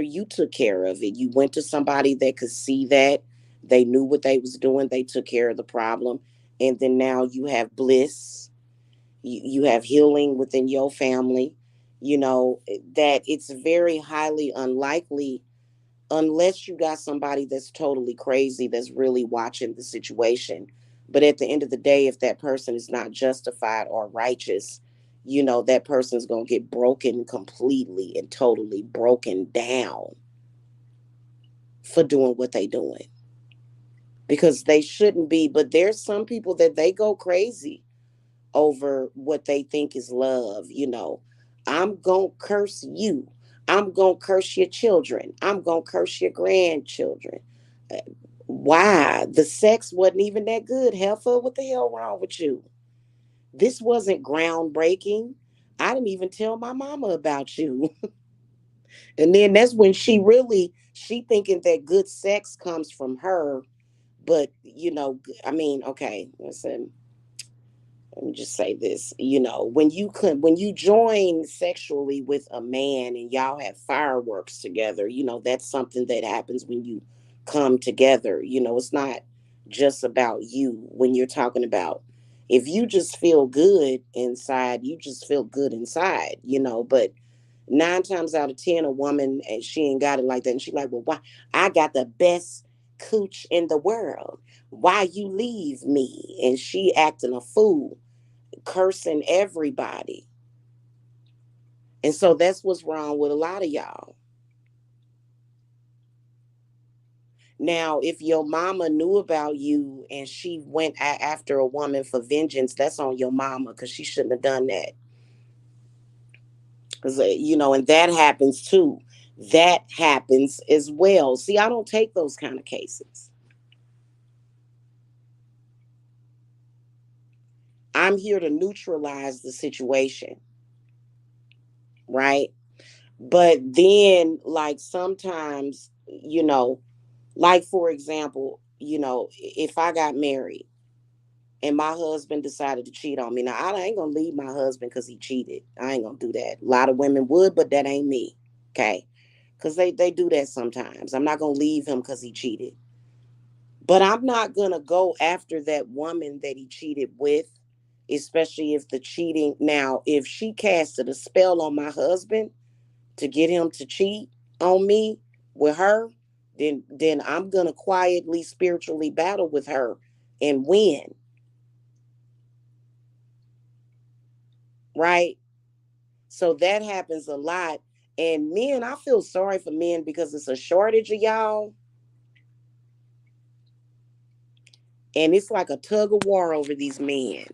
you took care of it. You went to somebody that could see that. They knew what they was doing. They took care of the problem. And then now you have bliss. You have healing within your family. That it's very highly unlikely unless you got somebody that's totally crazy that's really watching the situation. But at the end of the day, if that person is not justified or righteous, that person's going to get broken completely and totally broken down for doing what they doing because they shouldn't be. But there's some people that they go crazy over what they think is love. I'm going to curse you. I'm going to curse your children. I'm going to curse your grandchildren. Uh, Why? The sex wasn't even that good. Heifer, what the hell wrong with you? This wasn't groundbreaking. I didn't even tell my mama about you. And then that's when she thinking that good sex comes from her. But, I mean, okay, listen, let me just say this. When you join sexually with a man and y'all have fireworks together, that's something that happens when you come together. It's not just about you when you're talking about. If you just feel good inside, you just feel good inside. But 9 times out of 10, a woman, and she ain't got it like that, and she like, well, why? I got the best cooch in the world. Why you leave me? And she acting a fool, cursing everybody. And so that's what's wrong with a lot of y'all. Now, if your mama knew about you and she went after a woman for vengeance, that's on your mama because she shouldn't have done that. Because, and that happens too. That happens as well. See, I don't take those kind of cases. I'm here to neutralize the situation, right? But then, like, sometimes, Like, for example, if I got married and my husband decided to cheat on me, now I ain't gonna leave my husband because he cheated. I ain't gonna do that. A lot of women would, but that ain't me. Okay. Because they do that sometimes. I'm not gonna leave him because he cheated. But I'm not gonna go after that woman that he cheated with, especially if the cheating, now if she casted a spell on my husband to get him to cheat on me with her, then I'm gonna quietly spiritually battle with her and win, right? So that happens a lot. And men, I feel sorry for men because it's a shortage of y'all. And it's like a tug of war over these men.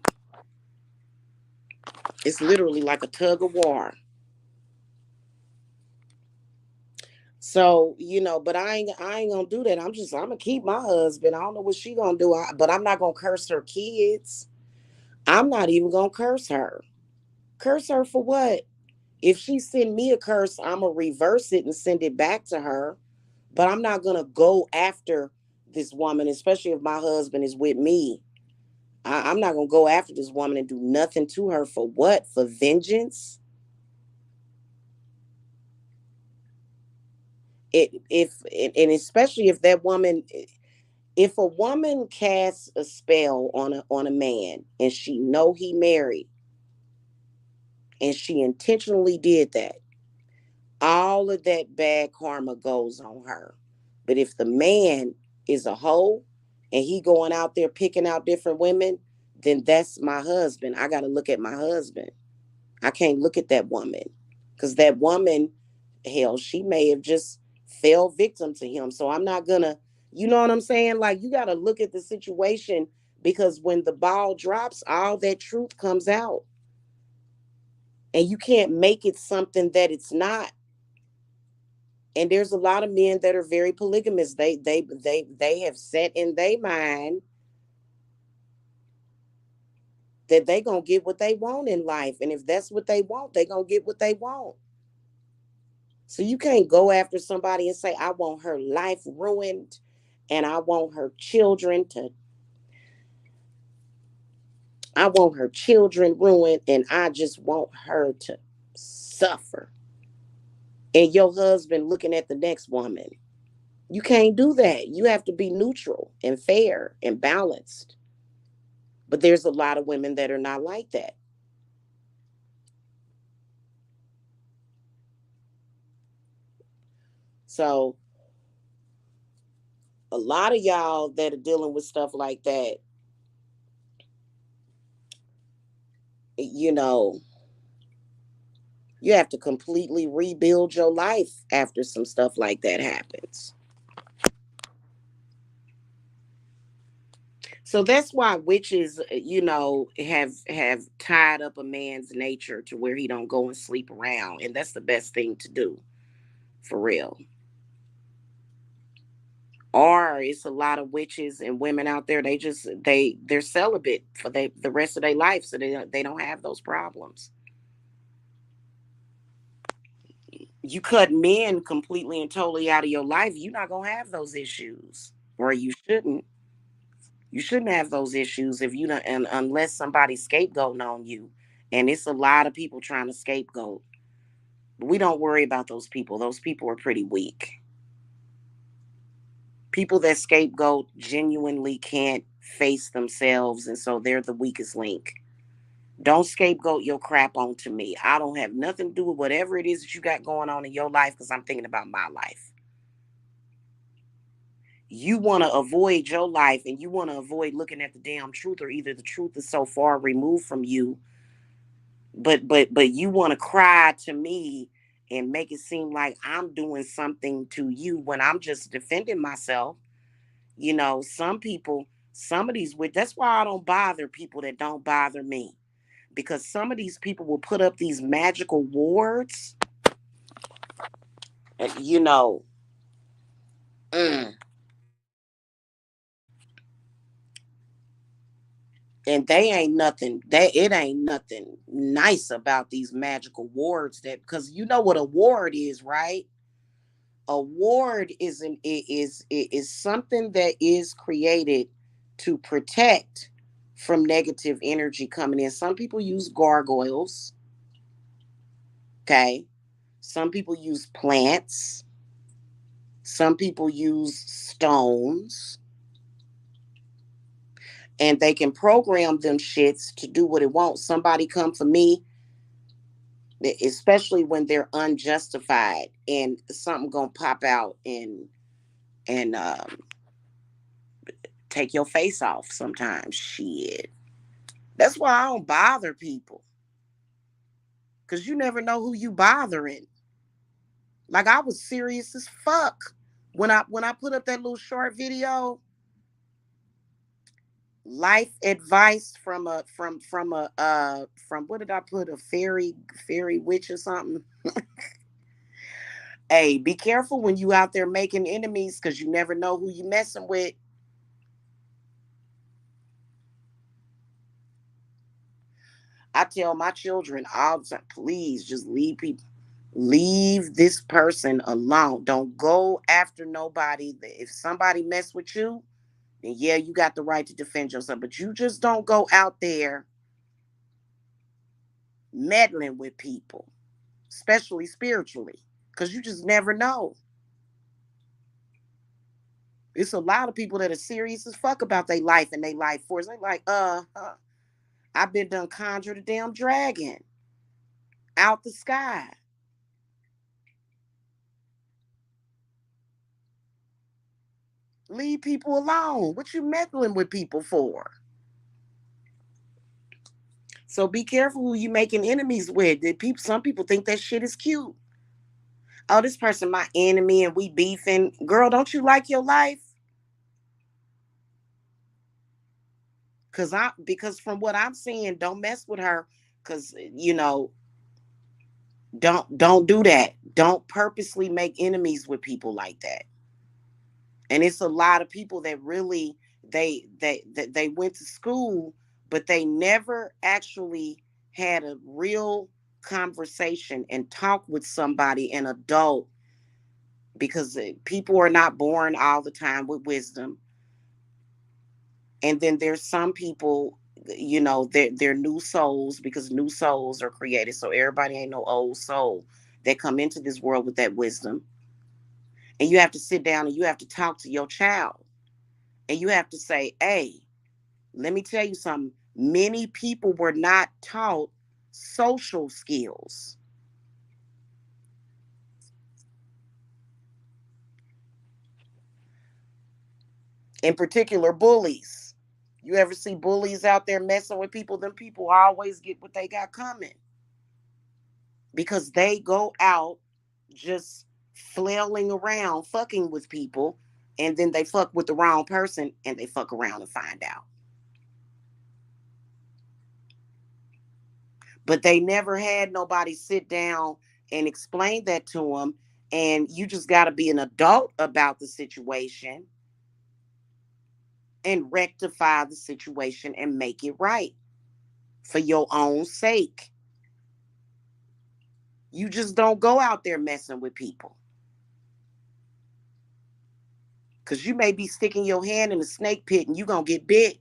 It's literally like a tug of war. So, but I ain't gonna do that. I'm gonna keep my husband. I don't know what she gonna do, but I'm not gonna curse her kids. I'm not even gonna curse her. Curse her for what? If she send me a curse, I'm gonna reverse it and send it back to her. But I'm not gonna go after this woman, especially if my husband is with me. I'm not gonna go after this woman and do nothing to her for what? For vengeance? And especially if that woman, if a woman casts a spell on a man and she know he married and she intentionally did that, all of that bad karma goes on her. But if the man is a hoe and he going out there picking out different women, then that's my husband. I got to look at my husband. I can't look at that woman because that woman, hell, she may have just fell victim to him. So I'm not gonna, you know what I'm saying? Like, you got to look at the situation, because when the ball drops, all that truth comes out, and you can't make it something that it's not. And there's a lot of men that are very polygamous. They have set in their mind that they gonna get what they want in life, and if that's what they want, they gonna get what they want. So you can't go after somebody and say, I want her life ruined and I want her children ruined and I just want her to suffer. And your husband looking at the next woman. You can't do that. You have to be neutral and fair and balanced. But there's a lot of women that are not like that. So a lot of y'all that are dealing with stuff like that, you know, you have to completely rebuild your life after some stuff like that happens. So that's why witches, have tied up a man's nature to where he don't go and sleep around, and that's the best thing to do, for real. Or it's a lot of witches and women out there. They're celibate for the rest of their life, so they don't have those problems. You cut men completely and totally out of your life, you're not gonna have those issues, or you shouldn't. You shouldn't have those issues if you don't, and unless somebody's scapegoating on you, and it's a lot of people trying to scapegoat. But we don't worry about those people. Those people are pretty weak. People that scapegoat genuinely can't face themselves, and so they're the weakest link. Don't scapegoat your crap onto me. I don't have nothing to do with whatever it is that you got going on in your life because I'm thinking about my life. You want to avoid your life and you want to avoid looking at the damn truth, or either the truth is so far removed from you, but you want to cry to me and make it seem like I'm doing something to you when I'm just defending myself. Some people, some of these, that's why I don't bother people that don't bother me, because some of these people will put up these magical wards, and, mm, and they ain't nothing. It ain't nothing nice about these magical wards, that, because you know what a ward is, right? A ward is something that is created to protect from negative energy coming in. Some people use gargoyles, okay? Some people use plants. Some people use stones. And they can program them shits to do what it wants. Somebody come for me, especially when they're unjustified, and something gonna pop out and take your face off sometimes. Shit. That's why I don't bother people. Cause you never know who you bothering. Like I was serious as fuck when I put up that little short video. Life advice from what did I put, a fairy witch or something. Hey, be careful when you out there making enemies because you never know who you messing with. I tell my children all the time, please just leave this person alone. Don't go after nobody. If somebody mess with you, then yeah, you got the right to defend yourself. But you just don't go out there meddling with people, especially spiritually, because you just never know. It's a lot of people that are serious as fuck about their life and their life force. They like, I've been done conjured a damn dragon out the sky. Leave people alone. What you meddling with people for? So be careful who you making enemies with. Some people think that shit is cute. Oh, this person my enemy and we beefing. Girl, don't you like your life? Because from what I'm seeing, don't mess with her. Cause don't do that. Don't purposely make enemies with people like that. And it's a lot of people that really they went to school, but they never actually had a real conversation and talk with somebody, an adult, because people are not born all the time with wisdom. And then there's some people, they're new souls because new souls are created. So everybody ain't no old soul that come into this world with that wisdom. And you have to sit down and you have to talk to your child. And you have to say, hey, let me tell you something. Many people were not taught social skills. In particular, bullies. You ever see bullies out there messing with people? Them people always get what they got coming because they go out just flailing around, fucking with people, and then they fuck with the wrong person and they fuck around and find out. But they never had nobody sit down and explain that to them. And you just got to be an adult about the situation and rectify the situation and make it right for your own sake. You just don't go out there messing with people because you may be sticking your hand in a snake pit and you're going to get bit.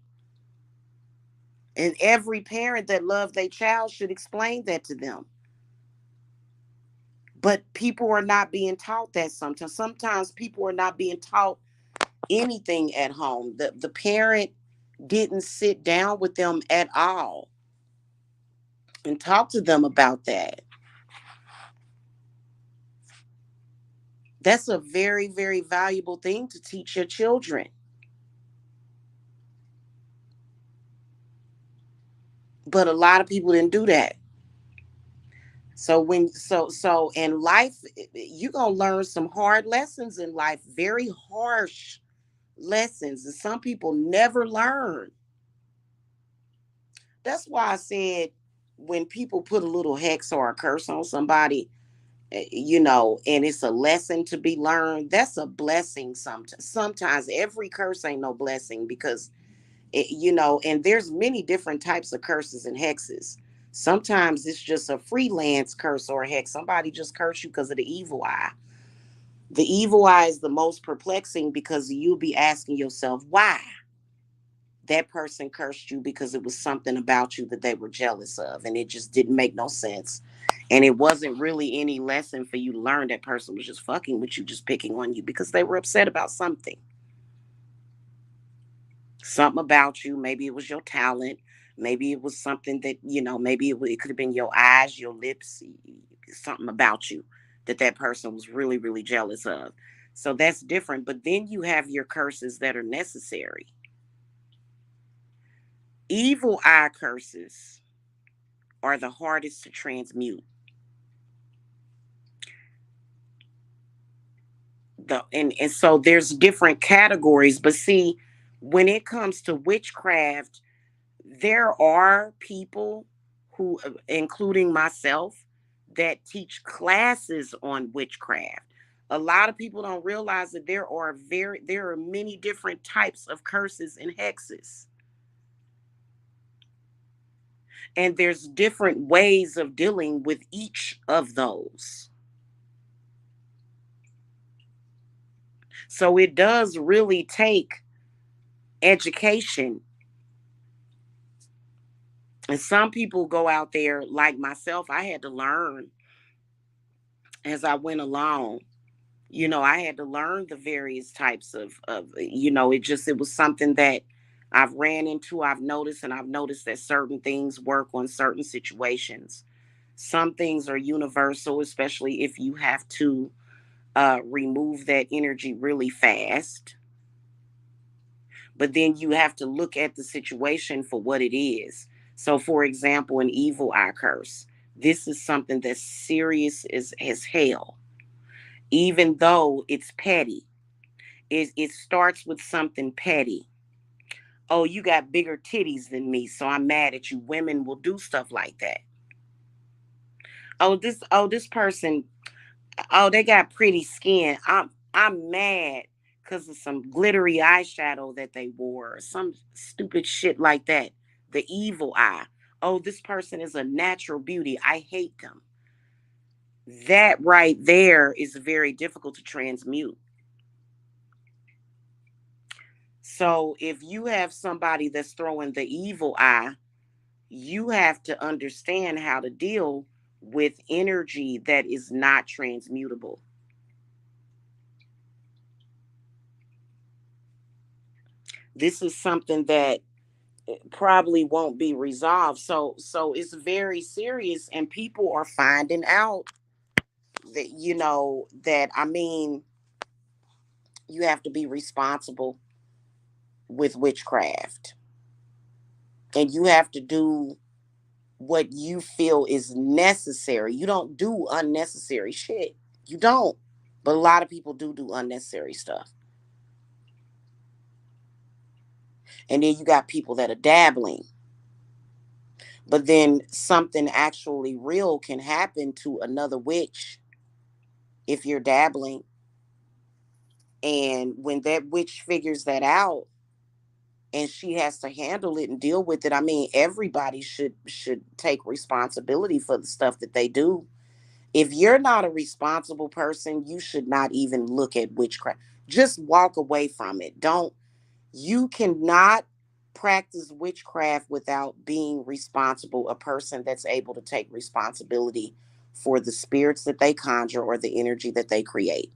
And every parent that loves their child should explain that to them. But people are not being taught that sometimes. Sometimes people are not being taught anything at home. The parent didn't sit down with them at all and talk to them about that. That's a very, very valuable thing to teach your children. But a lot of people didn't do that. So in life, you're gonna learn some hard lessons in life, very harsh lessons, and some people never learn. That's why I said when people put a little hex or a curse on somebody, and it's a lesson to be learned, that's a blessing. Sometimes every curse ain't no blessing because and there's many different types of curses and hexes. Sometimes it's just a freelance curse or a hex. Somebody just curse you because of the evil eye. The evil eye is the most perplexing because you'll be asking yourself why that person cursed you, because it was something about you that they were jealous of, and it just didn't make no sense. And it wasn't really any lesson for you to learn. That person was just fucking with you, just picking on you because they were upset about something. Something about you. Maybe it was your talent. Maybe it was something that, maybe it could have been your eyes, your lips, something about you that that person was really, really jealous of. So that's different. But then you have your curses that are necessary. Evil eye curses are the hardest to transmute. And so there's different categories. But see, when it comes to witchcraft, there are people who, including myself, that teach classes on witchcraft. A lot of people don't realize that there are many different types of curses and hexes, and there's different ways of dealing with each of those. So it does really take education. And some people go out there, like myself, I had to learn as I went along. I had to learn the various types it was something that I've ran into, I've noticed, and I've noticed that certain things work on certain situations. Some things are universal, especially if you have to remove that energy really fast. But then you have to look at the situation for what it is. So, for example, an evil eye curse. This is something that's serious as hell, even though it's petty. It starts with something petty. Oh, you got bigger titties than me, so I'm mad at you. Women will do stuff like that. Oh, this person, oh, they got pretty skin. I'm mad because of some glittery eyeshadow that they wore, or some stupid shit like that. The evil eye. Oh, this person is a natural beauty. I hate them. That right there is very difficult to transmute. So if you have somebody that's throwing the evil eye, you have to understand how to deal with energy that is not transmutable. This is something that probably won't be resolved. So it's very serious, and people are finding out that you have to be responsible with witchcraft, and you have to do what you feel is necessary. You don't do unnecessary shit. You don't. But a lot of people do unnecessary stuff. And then you got people that are dabbling. But then something actually real can happen to another witch if you're dabbling. And when that witch figures that out and she has to handle it and deal with it, I mean, everybody should take responsibility for the stuff that they do. If you're not a responsible person, you should not even look at witchcraft. Just walk away from it. Don't You cannot practice witchcraft without being responsible, a person that's able to take responsibility for the spirits that they conjure or the energy that they create.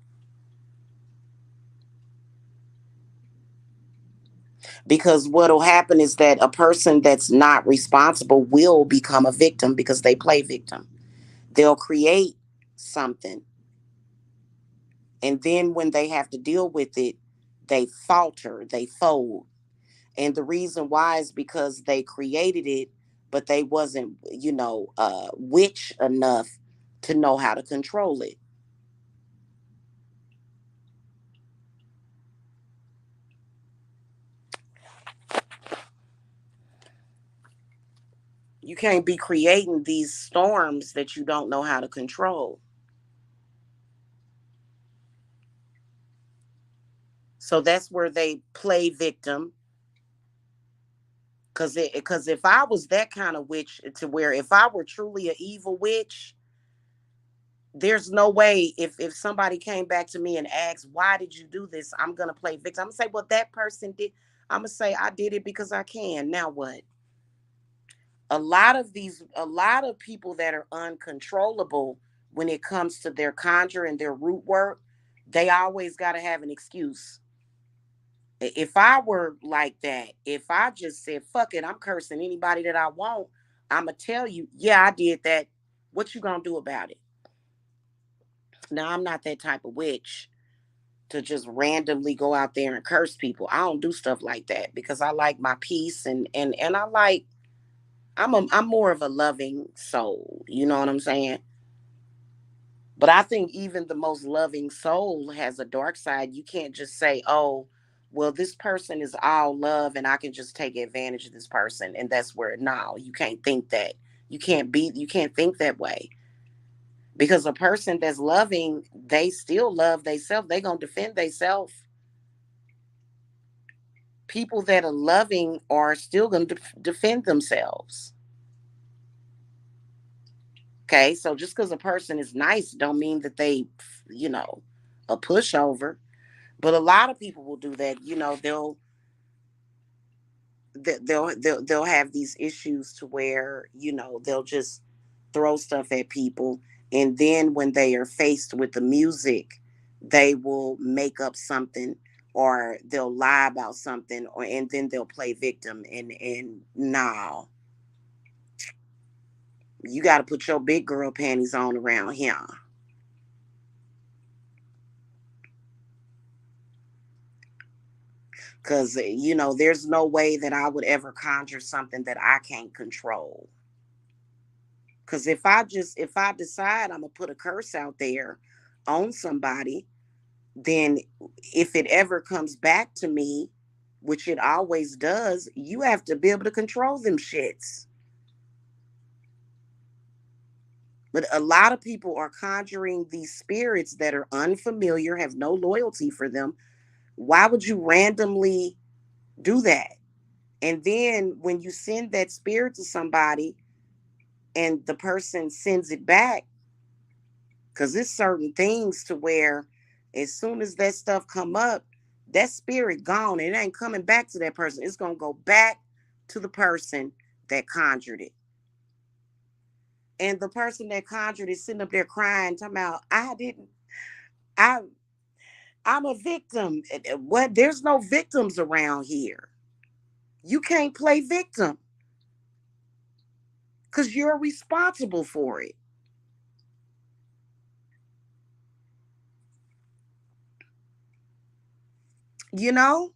Because what'll happen is that a person that's not responsible will become a victim because they play victim. They'll create something, and then when they have to deal with it, they falter, they fold. And the reason why is because they created it, but they wasn't, witch enough to know how to control it. You can't be creating these storms that you don't know how to control. So that's where they play victim. Because if I was that kind of witch, to where if I were truly an evil witch, There's no way if somebody came back to me and asked, why did you do this? I'm gonna play victim. I'm gonna say, well, that person did. I'm gonna say I did it because I can. Now what? A lot of people that are uncontrollable when it comes to their conjure and their root work, they always gotta have an excuse. If I were like that, if I just said, fuck it, I'm cursing anybody that I want, I'ma tell you, yeah, I did that. What you gonna do about it? Now I'm not that type of witch to just randomly go out there and curse people. I don't do stuff like that because I like my peace and I like I'm more of a loving soul. You know what I'm saying? But I think even the most loving soul has a dark side. You can't just say, "Oh, well, this person is all love and I can just take advantage of this person." And that's where no, you can't think that. You can't think that way. Because a person that's loving, they still love themselves. They gonna defend themselves. People that are loving are still gonna defend themselves. Okay, so just because a person is nice, don't mean that they, you know, a pushover. But a lot of people will do that. You know, they'll have these issues to where they'll just throw stuff at people, and then when they are faced with the music, they will make up something or they'll lie about something, or and then they'll play victim. And no, you got to put your big girl panties on around here. Because there's no way that I would ever conjure something that I can't control. Because if I decide I'm gonna put a curse out there on somebody, then if it ever comes back to me, which it always does, you have to be able to control them shits. But a lot of people are conjuring these spirits that are unfamiliar, have no loyalty for them. Why would you randomly do that? And then when you send that spirit to somebody and the person sends it back, because it's certain things to where as soon as that stuff come up, that spirit gone. It ain't coming back to that person. It's gonna go back to the person that conjured it. And the person that conjured is sitting up there crying, talking about, I didn't, I I'm a victim. What? There's no victims around here. You can't play victim because you're responsible for it. You know?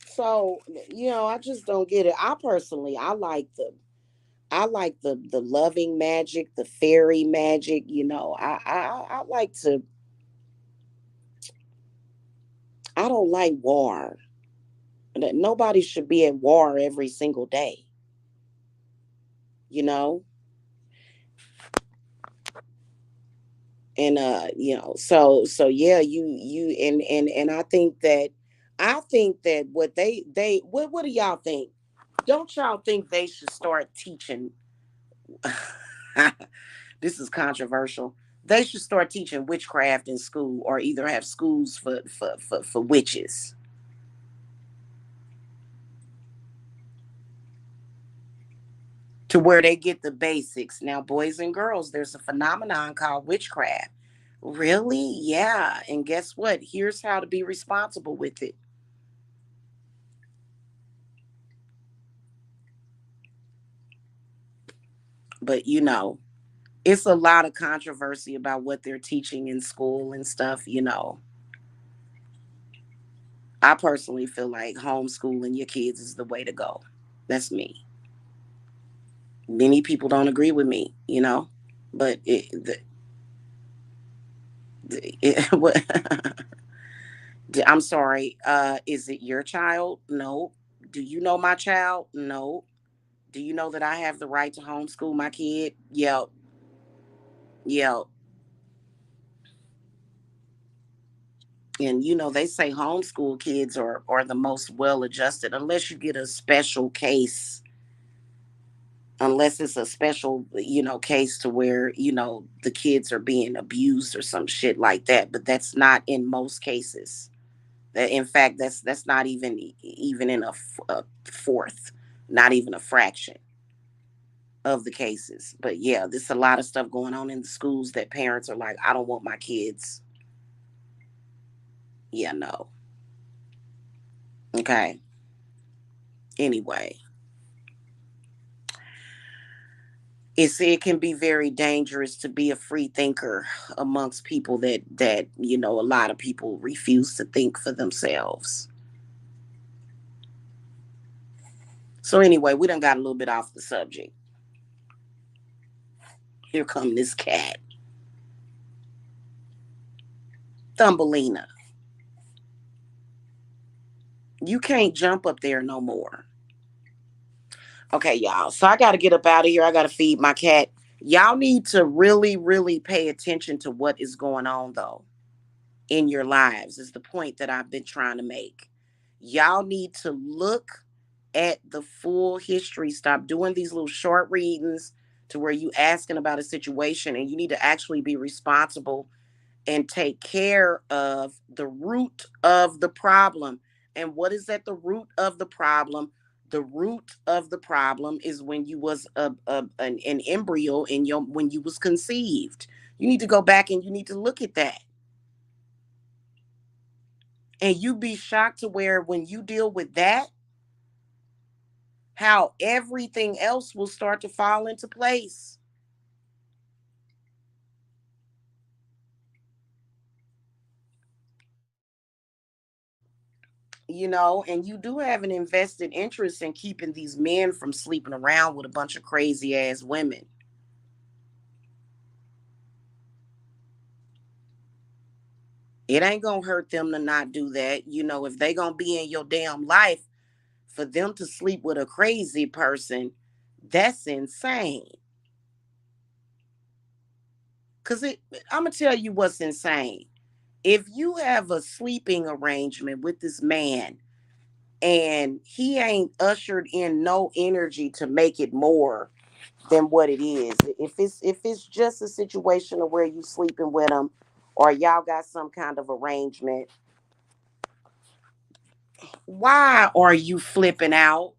So, I just don't get it. I personally, I like the loving magic, the fairy magic. I like to. I don't like war. That nobody should be at war every single day. You know, and so yeah, you and I think that what do y'all think? Don't y'all think they should start teaching? This is controversial. They should start teaching witchcraft in school, or either have schools for witches, to where they get the basics. Now, boys and girls, there's a phenomenon called witchcraft. Really? Yeah. And guess what? Here's how to be responsible with it. But it's a lot of controversy about what they're teaching in school and stuff. I personally feel like homeschooling your kids is the way to go. That's me. Many people don't agree with me. But what, I'm sorry. Is it your child? No. Do you know my child? No. Do you know that I have the right to homeschool my kid? Yep. Yep. And they say homeschool kids are the most well adjusted, unless you get a special case. unless it's a special, case to where, the kids are being abused or some shit like that. But that's not in most cases. That, in fact, that's not even in a fourth, not even a fraction of the cases. But yeah, there's a lot of stuff going on in the schools that parents are like, I don't want my kids. Yeah, no. Okay. Anyway, it can be very dangerous to be a free thinker amongst people that a lot of people refuse to think for themselves. So anyway, we done got a little bit off the subject. Here come this cat, Thumbelina. You can't jump up there no more. Okay, y'all. So I got to get up out of here. I got to feed my cat. Y'all need to really, really pay attention to what is going on, though, in your lives, is the point that I've been trying to make. Y'all need to look at the full history. Stop doing these little short readings to where you asking about a situation, and you need to actually be responsible and take care of the root of the problem. And what is at the root of the problem? The root of the problem is when you was an embryo in your when you was conceived. You need to go back and you need to look at that. And you be shocked to where when you deal with that, how everything else will start to fall into place. And you do have an invested interest in keeping these men from sleeping around with a bunch of crazy ass women. It ain't gonna hurt them to not do that. If they gonna be in your damn life, for them to sleep with a crazy person, that's insane. Cause I'm gonna tell you what's insane. If you have a sleeping arrangement with this man and he ain't ushered in no energy to make it more than what it is. If it's just a situation of where you sleeping with him or y'all got some kind of arrangement, why are you flipping out?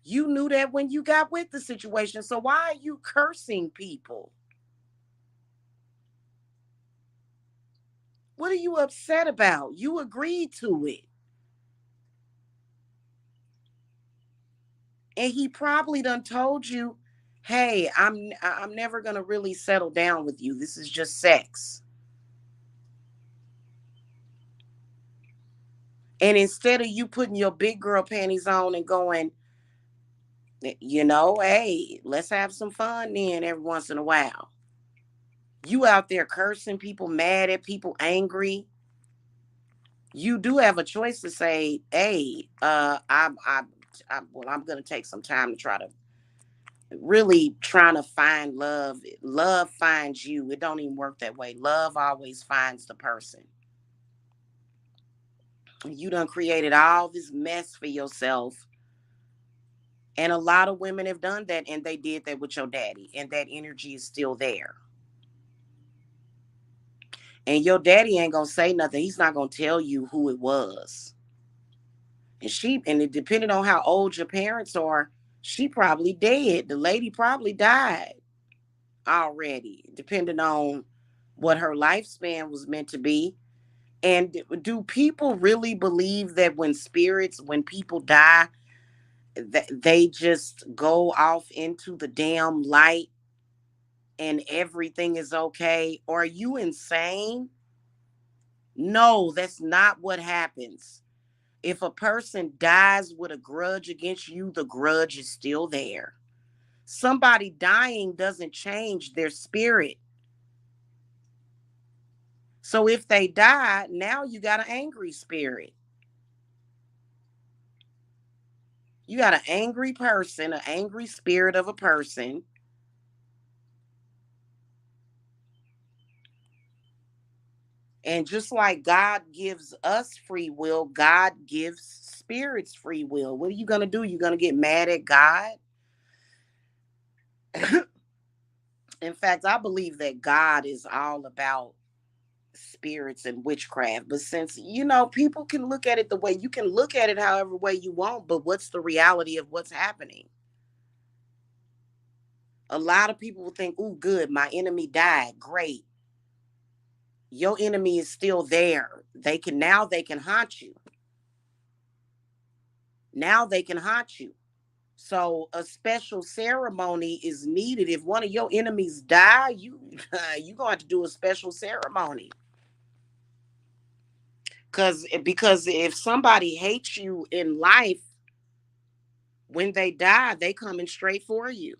You knew that when you got with the situation. So why are you cursing people? What are you upset about? You agreed to it. And he probably done told you, "Hey, I'm never going to really settle down with you. This is just sex." And instead of you putting your big girl panties on and going, hey, let's have some fun then every once in a while. You out there cursing people, mad at people, angry. You do have a choice to say, hey, I'm gonna take some time to try to really trying to find love. Love finds you. It don't even work that way. Love always finds the person. You done created all this mess for yourself. And a lot of women have done that, and they did that with your daddy, and that energy is still there. And your daddy ain't gonna say nothing. He's not gonna tell you who it was. And it depending on how old your parents are, she probably dead. The lady probably died already, depending on what her lifespan was meant to be. And do people really believe that when people die, that they just go off into the damn light and everything is okay? Are you insane? No, that's not what happens. If a person dies with a grudge against you, the grudge is still there. Somebody dying doesn't change their spirit. So if they die, now you got an angry spirit. You got an angry person, an angry spirit of a person. And just like God gives us free will, God gives spirits free will. What are you going to do? You're going to get mad at God? In fact, I believe that God is all about spirits and witchcraft. But since, people can look at it the way you can look at it however way you want, but what's the reality of what's happening? A lot of people will think, "Oh, good, my enemy died. Great." Your enemy is still there. They can haunt you. Now they can haunt you. So a special ceremony is needed. If one of your enemies die, you going to have to do a special ceremony. Because if somebody hates you in life, when they die, they coming straight for you.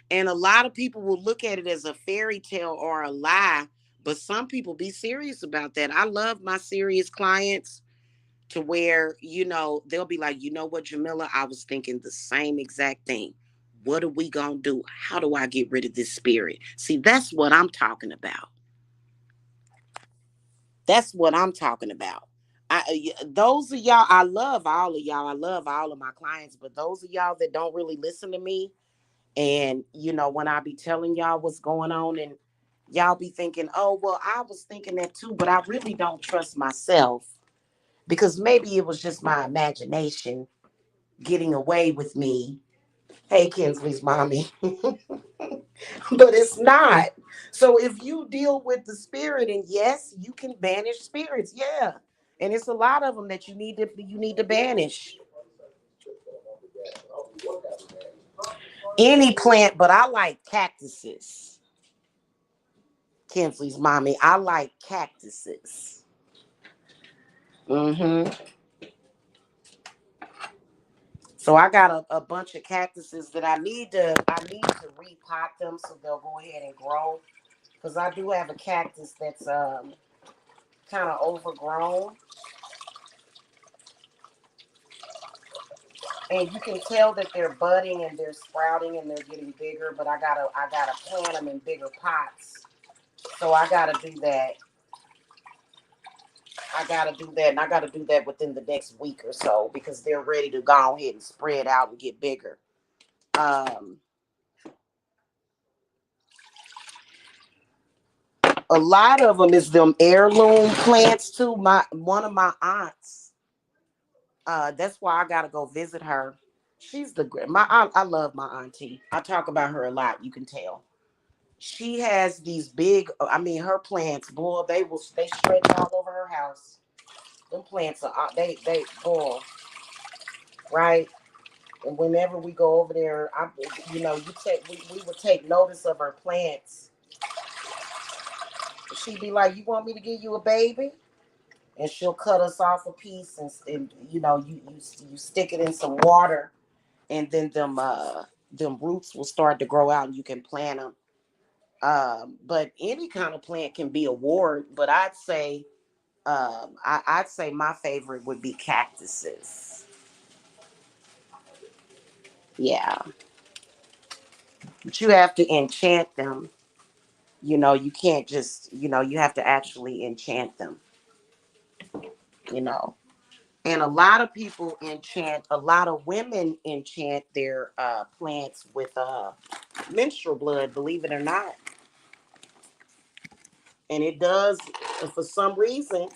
And a lot of people will look at it as a fairy tale or a lie, but some people be serious about that. I love my serious clients to where, they'll be like, "You know what, Jamila, I was thinking the same exact thing. What are we going to do? How do I get rid of this spirit?" See, that's what I'm talking about. That's what I'm talking about. Those of y'all, I love all of y'all. I love all of my clients, but those of y'all that don't really listen to me, and when I be telling y'all what's going on, and y'all be thinking, "Oh, well, I was thinking that too, but I really don't trust myself because maybe it was just my imagination getting away with me." Hey, Kinsley's mommy. But it's not. So if you deal with the spirit, and yes, you can banish spirits, yeah. And it's a lot of them that you need to banish. Any plant, but I like cactuses. Kinsley's mommy, I like cactuses. Hmm. So I got a bunch of cactuses that I need to repot them so they'll go ahead and grow. Because I do have a cactus that's kind of overgrown, and you can tell that they're budding and they're sprouting and they're getting bigger. But I gotta plant them in bigger pots. So I gotta do that. I gotta do that, and I gotta do that within the next week or so because they're ready to go ahead and spread out and get bigger. Um, a lot of them is them heirloom plants too. My one of my aunts. That's why I gotta go visit her. She's my aunt. I love my auntie. I talk about her a lot. You can tell. She has these big. I mean, her plants, boy, they stretch all over her house. Them plants are they boy, right. And whenever we go over there, we would take notice of her plants. She'd be like, "You want me to give you a baby?" And she'll cut us off a piece, and you stick it in some water, and then them roots will start to grow out, and you can plant them. But any kind of plant can be a wart. But I'd say my favorite would be cactuses. Yeah, but you have to enchant them. You can't just, you have to actually enchant them. You know, and a lot of people enchant. A lot of women enchant their plants with menstrual blood. Believe it or not, and it does for some reason.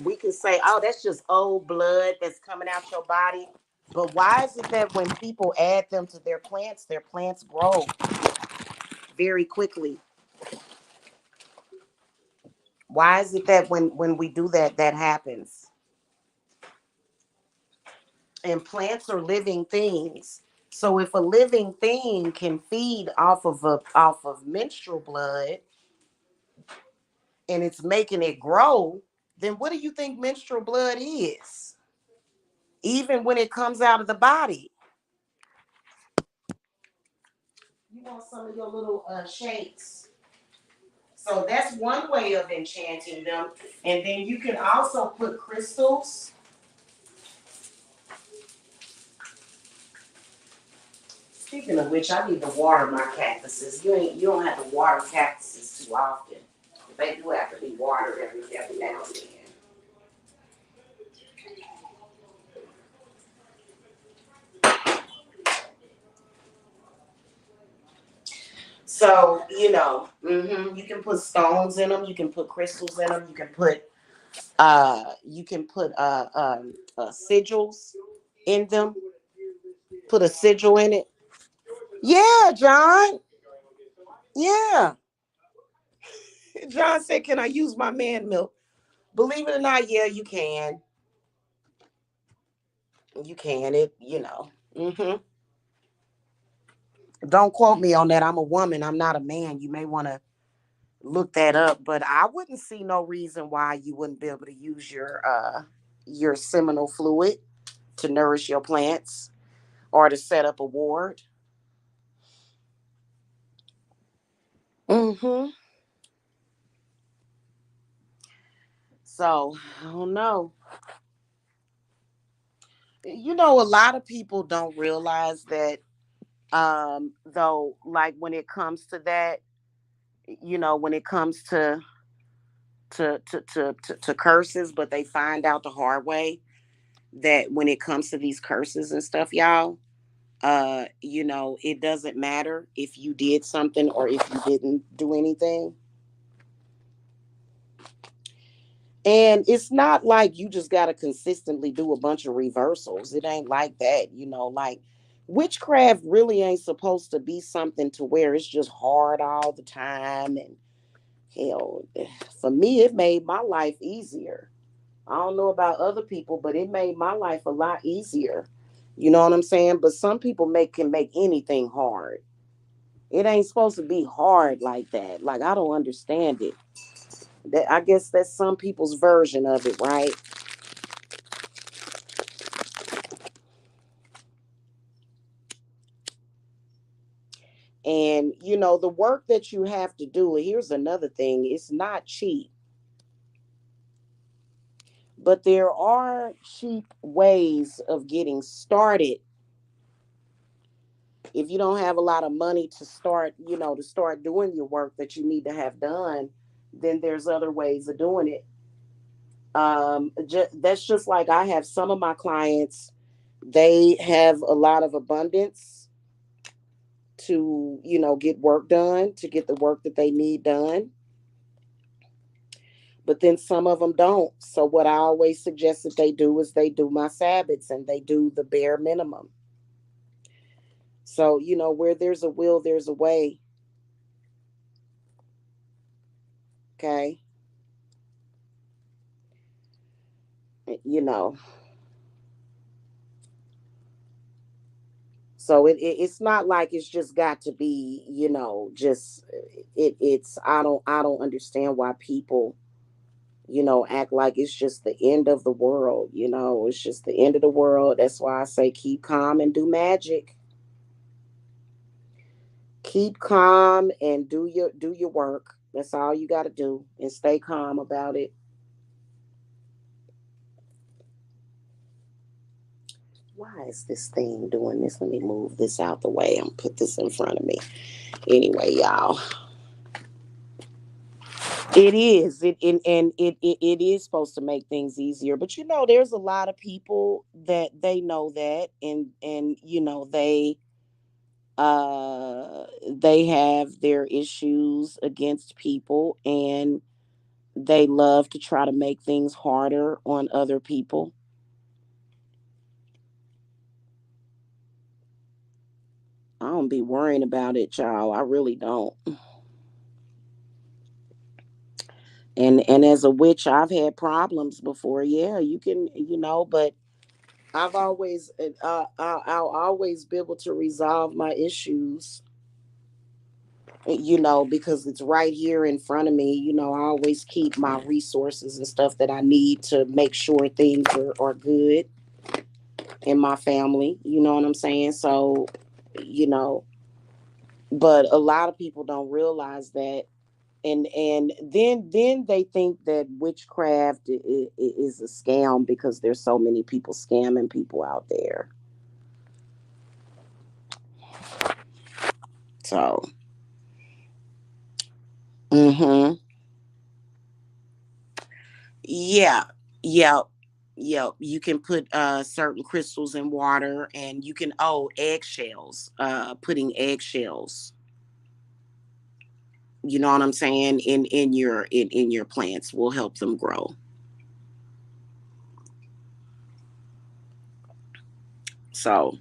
We can say, "Oh, that's just old blood that's coming out your body." But why is it that when people add them to their plants grow very quickly? Why is it that when we do that, that happens? And plants are living things. So if a living thing can feed off of menstrual blood and it's making it grow, then what do you think menstrual blood is? Even when it comes out of the body. You want some of your little shakes. So that's one way of enchanting them. And then you can also put crystals. Speaking of which, I need to water my cactuses. You don't have to water cactuses too often. They do have to be watered every now and then. So, you can put stones in them, you can put crystals in them, you can put sigils in them, put a sigil in it. Yeah, John. Yeah. John said, "Can I use my man milk?" Believe it or not, yeah, you can. You can. Don't quote me on that. I'm a woman. I'm not a man. You may want to look that up, but I wouldn't see no reason why you wouldn't be able to use your seminal fluid to nourish your plants or to set up a ward. Mm-hmm. So I don't know. A lot of people don't realize that. Though, like when it comes to that, when it comes to curses, but they find out the hard way that when it comes to these curses and stuff, y'all, it doesn't matter if you did something or if you didn't do anything. And it's not like you just got to consistently do a bunch of reversals. It ain't like that, like witchcraft really ain't supposed to be something to where it's just hard all the time. And hell, for me, it made my life easier. I don't know about other people, but it made my life a lot easier. You know what I'm saying? But some people can make anything hard. It ain't supposed to be hard like that. Like I don't understand it. That I guess that's some people's version of it, right? And the work that you have to do, here's another thing, it's not cheap. But there are cheap ways of getting started. If you don't have a lot of money to start doing your work that you need to have done, then there's other ways of doing it. That's just like I have some of my clients, they have a lot of abundance to, get work done, to get the work that they need done. But then some of them don't. So what I always suggest that they do is they do my Sabbats and they do the bare minimum. So, where there's a will, there's a way. Okay. You know, so it's not like it's just got to be, just I don't understand why people, act like it's just the end of the world. It's just the end of the world. That's why I say keep calm and do magic. Keep calm and do your work. That's all you got to do, and stay calm about it. Why is this thing doing this? Let me move this out the way and put this in front of me. Anyway, y'all, it is and it is supposed to make things easier. But there's a lot of people that they know that, and they have their issues against people, and they love to try to make things harder on other people. I don't be worrying about it, y'all. I really don't. And as a witch, I've had problems before. Yeah, you can, but I've always, I'll always be able to resolve my issues, because it's right here in front of me. I always keep my resources and stuff that I need to make sure things are good in my family. You know what I'm saying? So, you know, but a lot of people don't realize that. And then they think that witchcraft is a scam because there's so many people scamming people out there. So, mm-hmm. Yeah, yeah, yeah. You can put certain crystals in water, and you can eggshells. Putting eggshells. You know what I'm saying? In your plants will help them grow. So,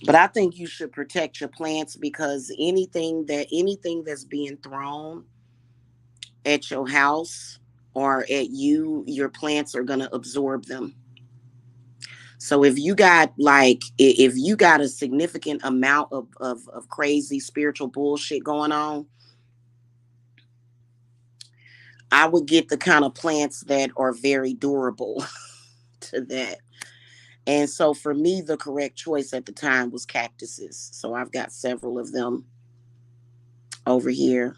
but I think you should protect your plants because anything that's being thrown at your house or at you, your plants are going to absorb them. So if you got if you got a significant amount of crazy spiritual bullshit going on, I would get the kind of plants that are very durable to that. And so for me, the correct choice at the time was cactuses. So I've got several of them over here.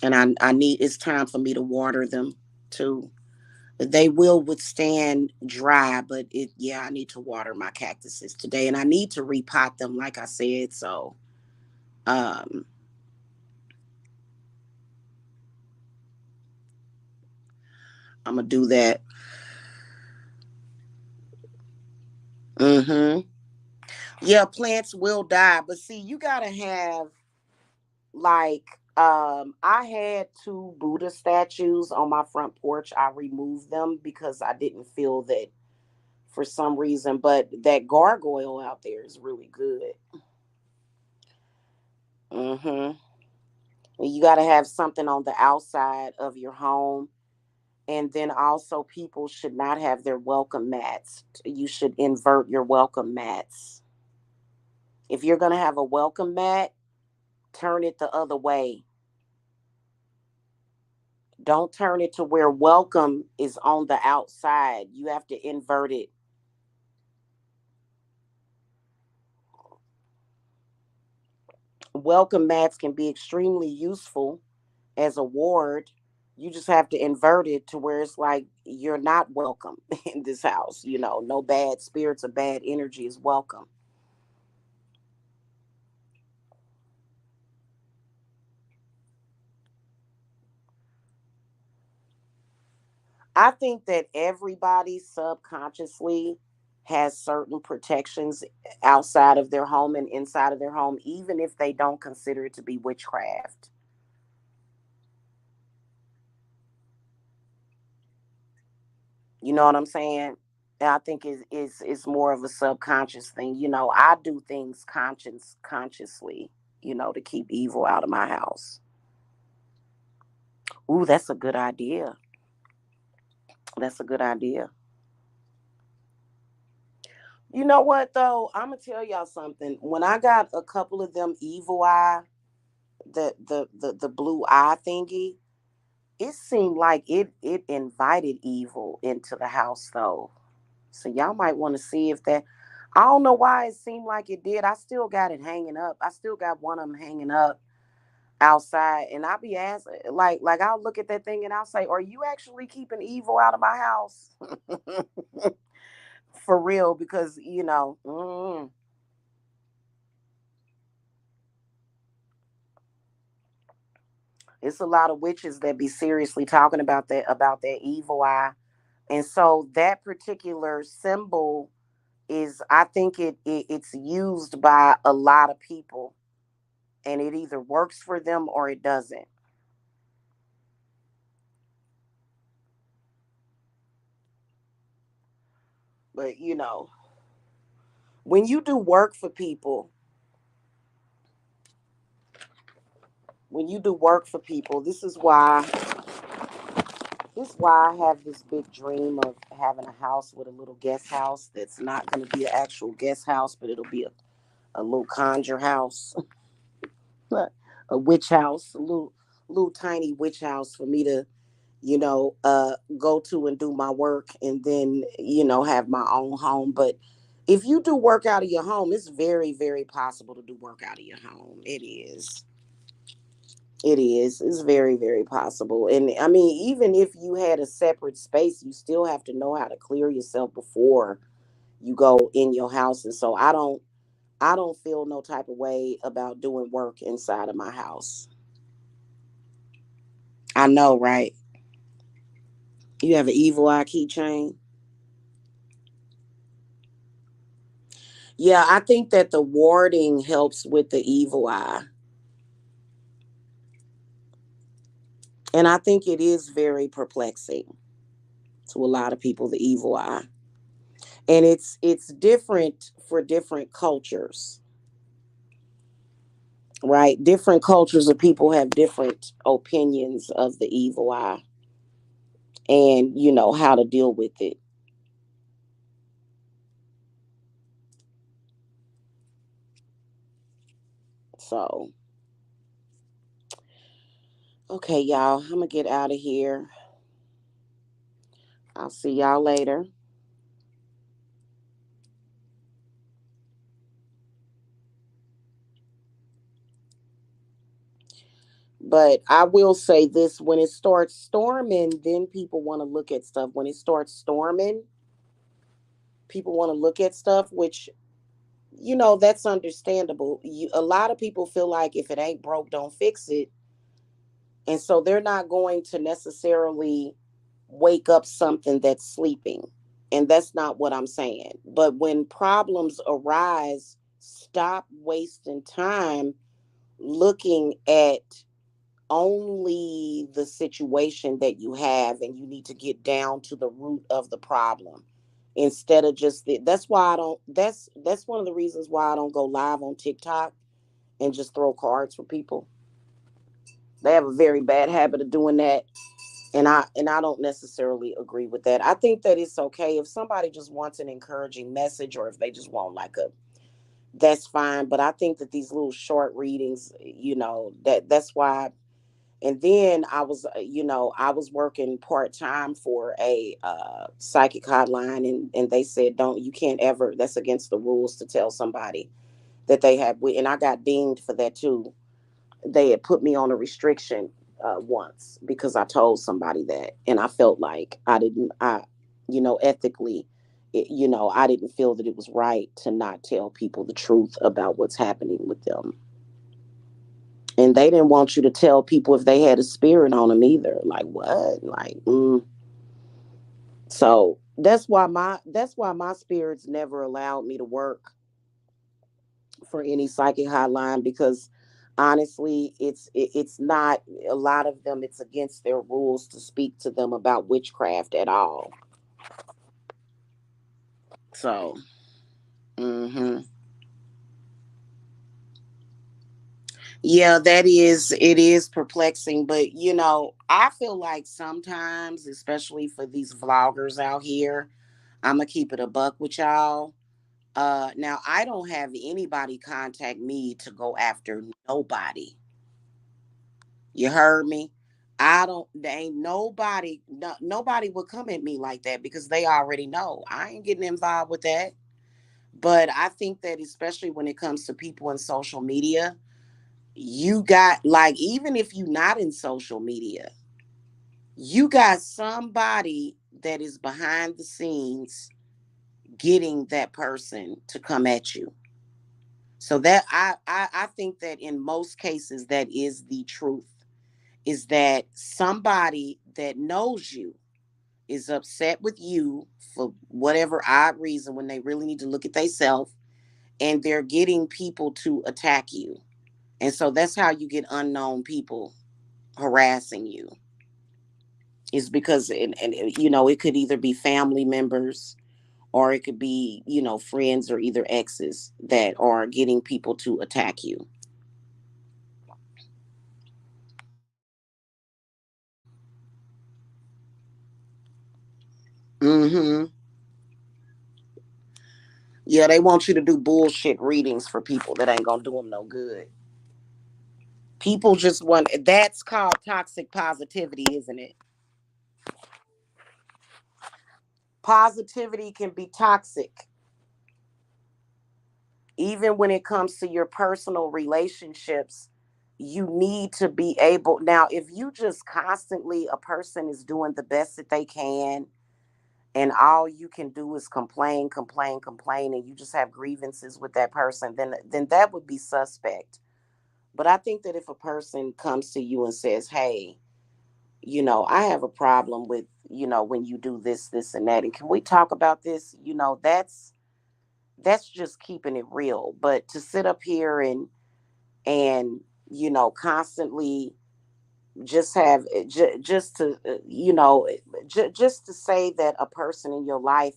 And I need, it's time for me to water them too. They will withstand dry, but yeah, I need to water my cactuses today. And I need to repot them, like I said. So um, I'm going to do that. Mm-hmm. Yeah, plants will die. But see, you got to have like I had two Buddha statues on my front porch. I removed them because I didn't feel that for some reason, but that gargoyle out there is really good. Mhm. You got to have something on the outside of your home, and then also people should not have their welcome mats. You should invert your welcome mats. If you're going to have a welcome mat, turn it the other way. Don't turn it to where welcome is on the outside. You have to invert it. Welcome mats can be extremely useful as a ward. You just have to invert it to where it's like you're not welcome in this house. You know, no bad spirits or bad energy is welcome. I think that everybody subconsciously has certain protections outside of their home and inside of their home, even if they don't consider it to be witchcraft. You know what I'm saying? And I think it's more of a subconscious thing. You know, I do things consciously, to keep evil out of my house. Ooh, that's a good idea. That's a good idea. You know what though? I'm gonna tell y'all something. When I got a couple of them evil eye, the blue eye thingy, it seemed like it invited evil into the house though. So y'all might want to see if that. I don't know why it seemed like it did. I still got it hanging up. I still got one of them hanging up outside, and I'll be asked like I'll look at that thing and I'll say, "Are you actually keeping evil out of my house?" For real, because it's a lot of witches that be seriously talking about that evil eye, and so that particular symbol is, I think it's used by a lot of people, and it either works for them or it doesn't. But when you do work for people, this is why I have this big dream of having a house with a little guest house that's not going to be an actual guest house, but it'll be a little conjure house, a witch house, a little tiny witch house for me to go to and do my work, and then have my own home. But if you do work out of your home, it's very, very possible to do work out of your home. It's very, very possible. And I mean, even if you had a separate space, you still have to know how to clear yourself before you go in your house. And so I don't feel no type of way about doing work inside of my house. I know, right? You have an evil eye keychain. Yeah, I think that the warding helps with the evil eye. And I think it is very perplexing to a lot of people, the evil eye. And it's different for different cultures, right? Different cultures of people have different opinions of the evil eye and how to deal with it. So, okay, y'all, I'm gonna get out of here. I'll see y'all later. But I will say this: when it starts storming, then people want to look at stuff. When it starts storming, people want to look at stuff, which that's understandable. A lot of people feel like if it ain't broke, don't fix it, and so they're not going to necessarily wake up something that's sleeping. And that's not what I'm saying. But when problems arise, stop wasting time looking at only the situation that you have, and you need to get down to the root of the problem instead of just that's why I don't that's one of the reasons why I don't go live on TikTok and just throw cards for people. They have a very bad habit of doing that, and I don't necessarily agree with that. I think that it's okay if somebody just wants an encouraging message, or if they just want like a that's fine. But I think that these little short readings, that's why. And then I was working part time for a psychic hotline, and they said, don't, you can't ever, that's against the rules to tell somebody that they have, and I got dinged for that too. They had put me on a restriction once because I told somebody that, and I felt like ethically, I didn't feel that it was right to not tell people the truth about what's happening with them. And they didn't want you to tell people if they had a spirit on them either. Like what? Like, so that's why my spirits never allowed me to work for any psychic hotline, because honestly it's not, a lot of them, it's against their rules to speak to them about witchcraft at all. So, hmm yeah, it is perplexing, but I feel like sometimes, especially for these vloggers out here, I'm gonna keep it a buck with y'all. Now I don't have anybody contact me to go after nobody. You heard me? I don't. There ain't nobody. Nobody would come at me like that because they already know I ain't getting involved with that. But I think that especially when it comes to people in social media, you got, like, even if you're not in social media, you got somebody that is behind the scenes getting that person to come at you. So that I think that in most cases that is the truth, is that somebody that knows you is upset with you for whatever odd reason, when they really need to look at themselves, and they're getting people to attack you. And so that's how you get unknown people harassing you, is because it could either be family members, or it could be friends, or either exes that are getting people to attack you. Hmm. Yeah, they want you to do bullshit readings for people that ain't gonna do them no good. People just want, that's called toxic positivity, isn't it? Positivity can be toxic, even when it comes to your personal relationships. You need to be able, now, if you just constantly, a person is doing the best that they can, and all you can do is complain, complain, complain, and you just have grievances with that person, then that would be suspect. But I think that if a person comes to you and says, hey, I have a problem with, when you do this, this, and that, and can we talk about this? That's just keeping it real. But to sit up here and constantly just have just to just to say that a person in your life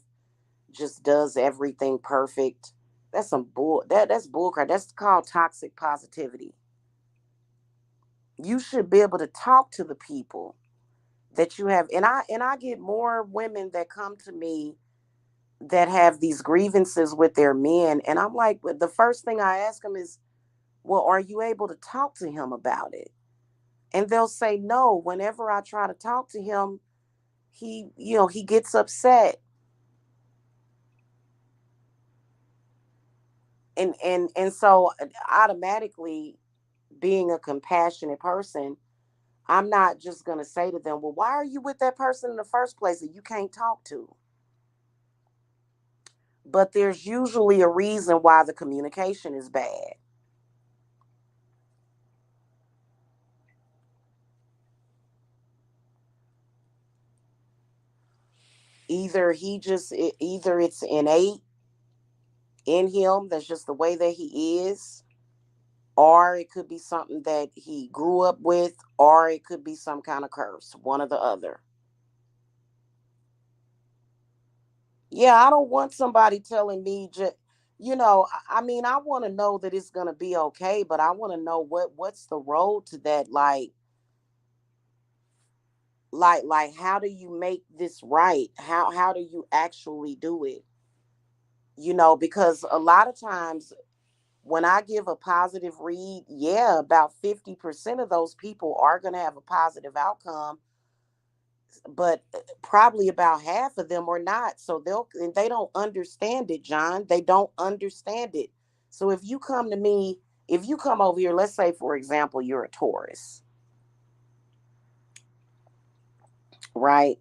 just does everything perfect. That's some bull. That's bullcrap. That's called toxic positivity. You should be able to talk to the people that you have, and I get more women that come to me that have these grievances with their men, and I'm like, the first thing I ask them is, well, are you able to talk to him about it? And they'll say no. Whenever I try to talk to him, he gets upset. And so automatically, being a compassionate person, I'm not just going to say to them, well, why are you with that person in the first place that you can't talk to? But there's usually a reason why the communication is bad. Either it's innate in him, that's just the way that he is, or it could be something that he grew up with, or it could be some kind of curse, one or the other. Yeah, I don't want somebody telling me just, I mean, I want to know that it's going to be okay, but I want to know what's the road to that, like how do you make this right? How do you actually do it? Because a lot of times when I give a positive read, yeah, about 50% of those people are going to have a positive outcome, but probably about half of them are not. So they don't understand it, John. They don't understand it. So if you come over here, let's say for example, you're a Taurus, right?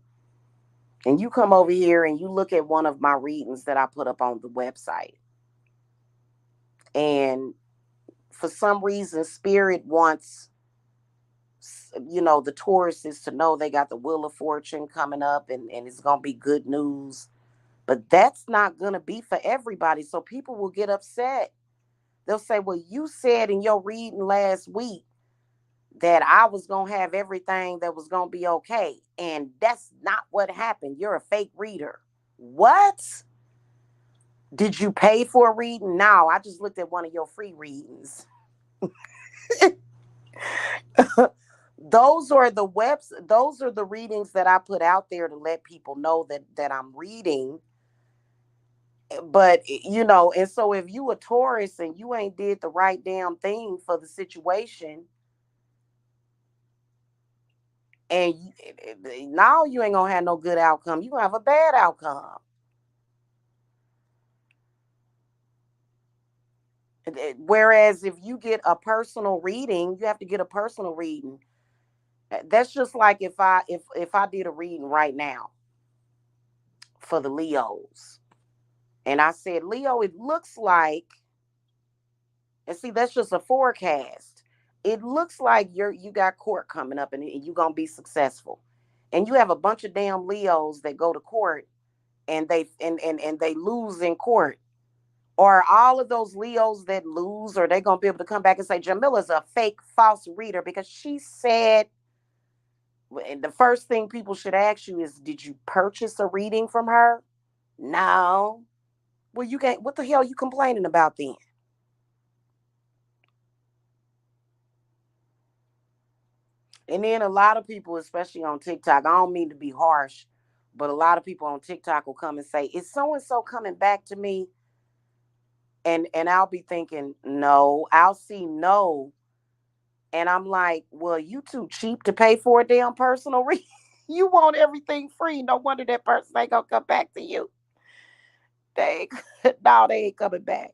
And you come over here and you look at one of my readings that I put up on the website. And for some reason, spirit wants the Tauruses to know they got the Wheel of Fortune coming up, and it's gonna be good news. But that's not gonna be for everybody. So people will get upset. They'll say, well, you said in your reading last week that I was gonna have everything that was gonna be okay. And that's not what happened. You're a fake reader. What? Did you pay for a reading? No, I just looked at one of your free readings. Those are the readings that I put out there to let people know that I'm reading. But and so if you a Taurus and you ain't did the right damn thing for the situation, and now you ain't gonna have no good outcome. You gonna have a bad outcome. Whereas if you get a personal reading, you have to get a personal reading. That's just like if I did a reading right now for the Leos, and I said, Leo, it looks like, and see, that's just a forecast. It looks like you got court coming up, and you're gonna be successful. And you have a bunch of damn Leos that go to court, and they lose in court. Or all of those Leos that lose, or they gonna be able to come back and say Jamila's a fake, false reader because she said. And the first thing people should ask you is, did you purchase a reading from her? No. Well, you can't. What the hell are you complaining about then? And then a lot of people, especially on TikTok, I don't mean to be harsh, but a lot of people on TikTok will come and say, is so and so coming back to me? And I'll be thinking, no. I'll see no. And I'm like, well, you too cheap to pay for a damn personal read. You want everything free. No wonder that person ain't gonna come back to you. They no, they ain't coming back.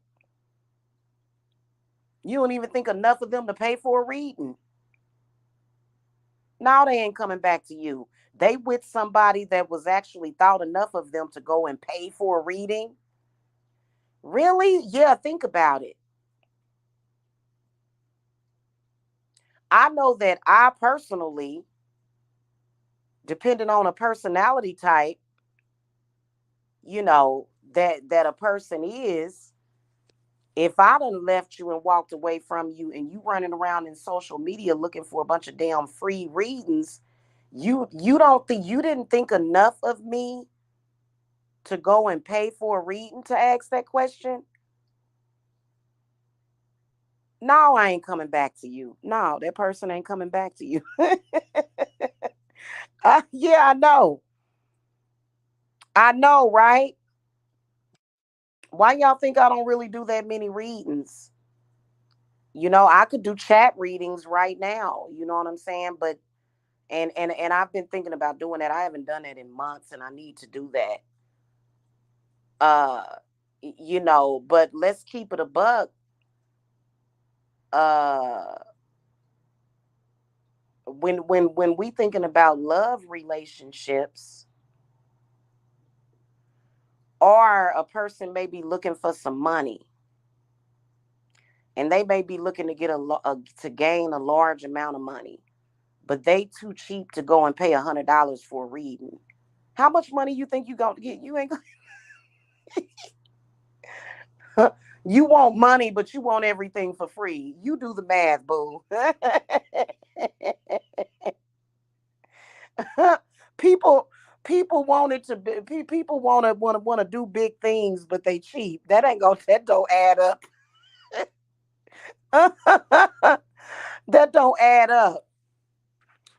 You don't even think enough of them to pay for a reading. No, they ain't coming back to you. They with somebody that was actually thought enough of them to go and pay for a reading. Really? Yeah, think about it. I know that I personally, depending on a personality type, that a person is, If I done left you and walked away from you and you running around in social media looking for a bunch of damn free readings, you don't think you didn't think enough of me to go and pay for a reading to ask that question? No, I ain't coming back to you. No, that person ain't coming back to you. Yeah, I know. I know, right? Why y'all think I don't really do that many readings? I could do chat readings right now. You know what I'm saying? But and I've been thinking about doing that. I haven't done that in months, and I need to do that. Uh, but let's keep it a buck. Uh, when we thinking about love relationships, or a person may be looking for some money, and they may be looking to get to gain a large amount of money, but they too cheap to go and pay $100 for a reading. How much money you think you gonna get? You ain't gonna. You want money, but you want everything for free. You do the math, boo. people people want it to be, people want to do big things, but they cheap. That don't add up. That don't add up.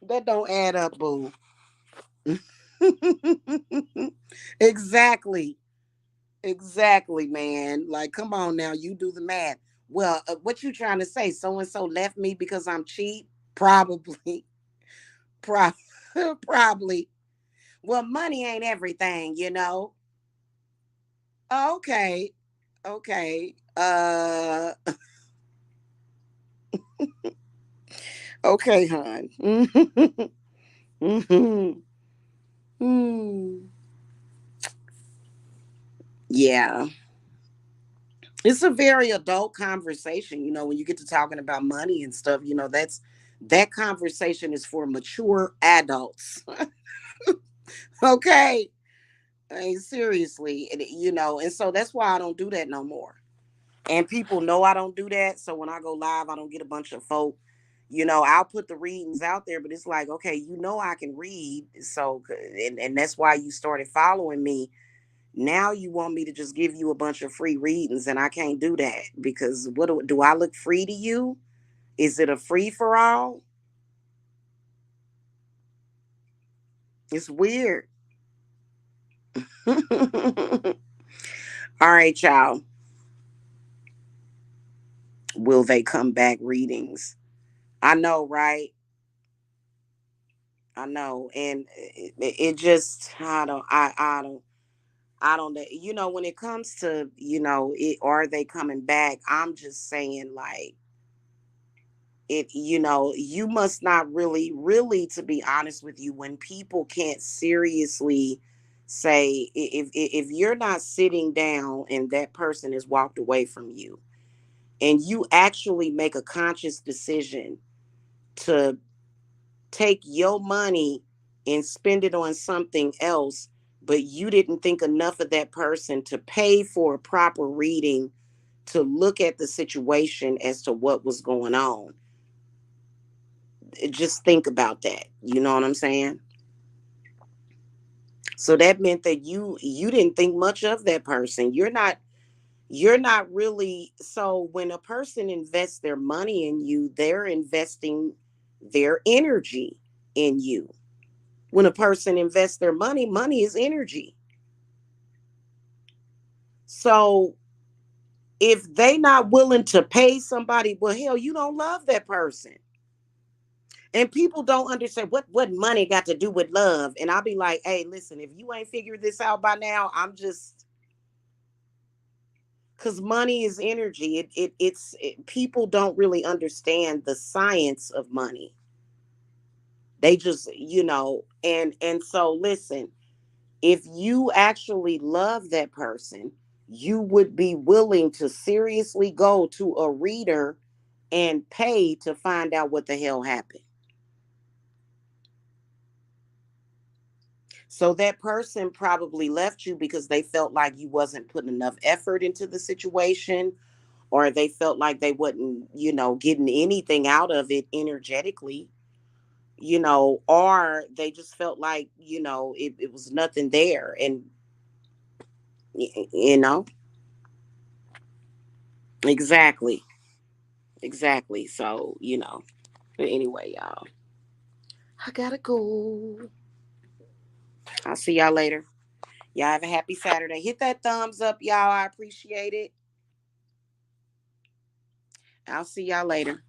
That don't add up, boo. Exactly. Exactly, man. Like, come on now, you do the math. Well, what you trying to say? So and so left me because I'm cheap? Probably. Pro- Probably. Well, money ain't everything. Okay. Okay. Okay, hon. Mhm. Hmm. Yeah. It's a very adult conversation, when you get to talking about money and stuff, that conversation is for mature adults. Okay. I mean, seriously, and so that's why I don't do that no more. And people know I don't do that. So when I go live, I don't get a bunch of folk. I'll put the readings out there, but it's like, okay, I can read. So, and that's why you started following me. Now you want me to just give you a bunch of free readings, and I can't do that because what do I look free to you? Is it a free for all? It's weird. All right, y'all. Will they come back readings? I know, right? I know, and it just I don't when it comes to are they coming back? I'm just saying like you must not really, to be honest with you, when people can't seriously say, if you're not sitting down and that person has walked away from you, and you actually make a conscious decision to take your money and spend it on something else, but you didn't think enough of that person to pay for a proper reading to look at the situation as to what was going on. Just think about that. You know what I'm saying? So that meant that you didn't think much of that person. You're not really. So when a person invests their money in you, they're investing their energy in you. When a person invests their money is energy. So if they not willing to pay somebody, well, hell, you don't love that person. And people don't understand what money got to do with love. And I'll be like, hey, listen, if you ain't figured this out by now, I'm just, because money is energy. People don't really understand the science of money. They just, and so listen, if you actually love that person, you would be willing to seriously go to a reader and pay to find out what the hell happened. So that person probably left you because they felt like you wasn't putting enough effort into the situation, or they felt like they wasn't, getting anything out of it energetically, or they just felt like, it was nothing there. And, y- you know, exactly. Exactly. So, but anyway, y'all, I gotta go. I'll see y'all later. Y'all have a happy Saturday. Hit that thumbs up, y'all. I appreciate it. I'll see y'all later.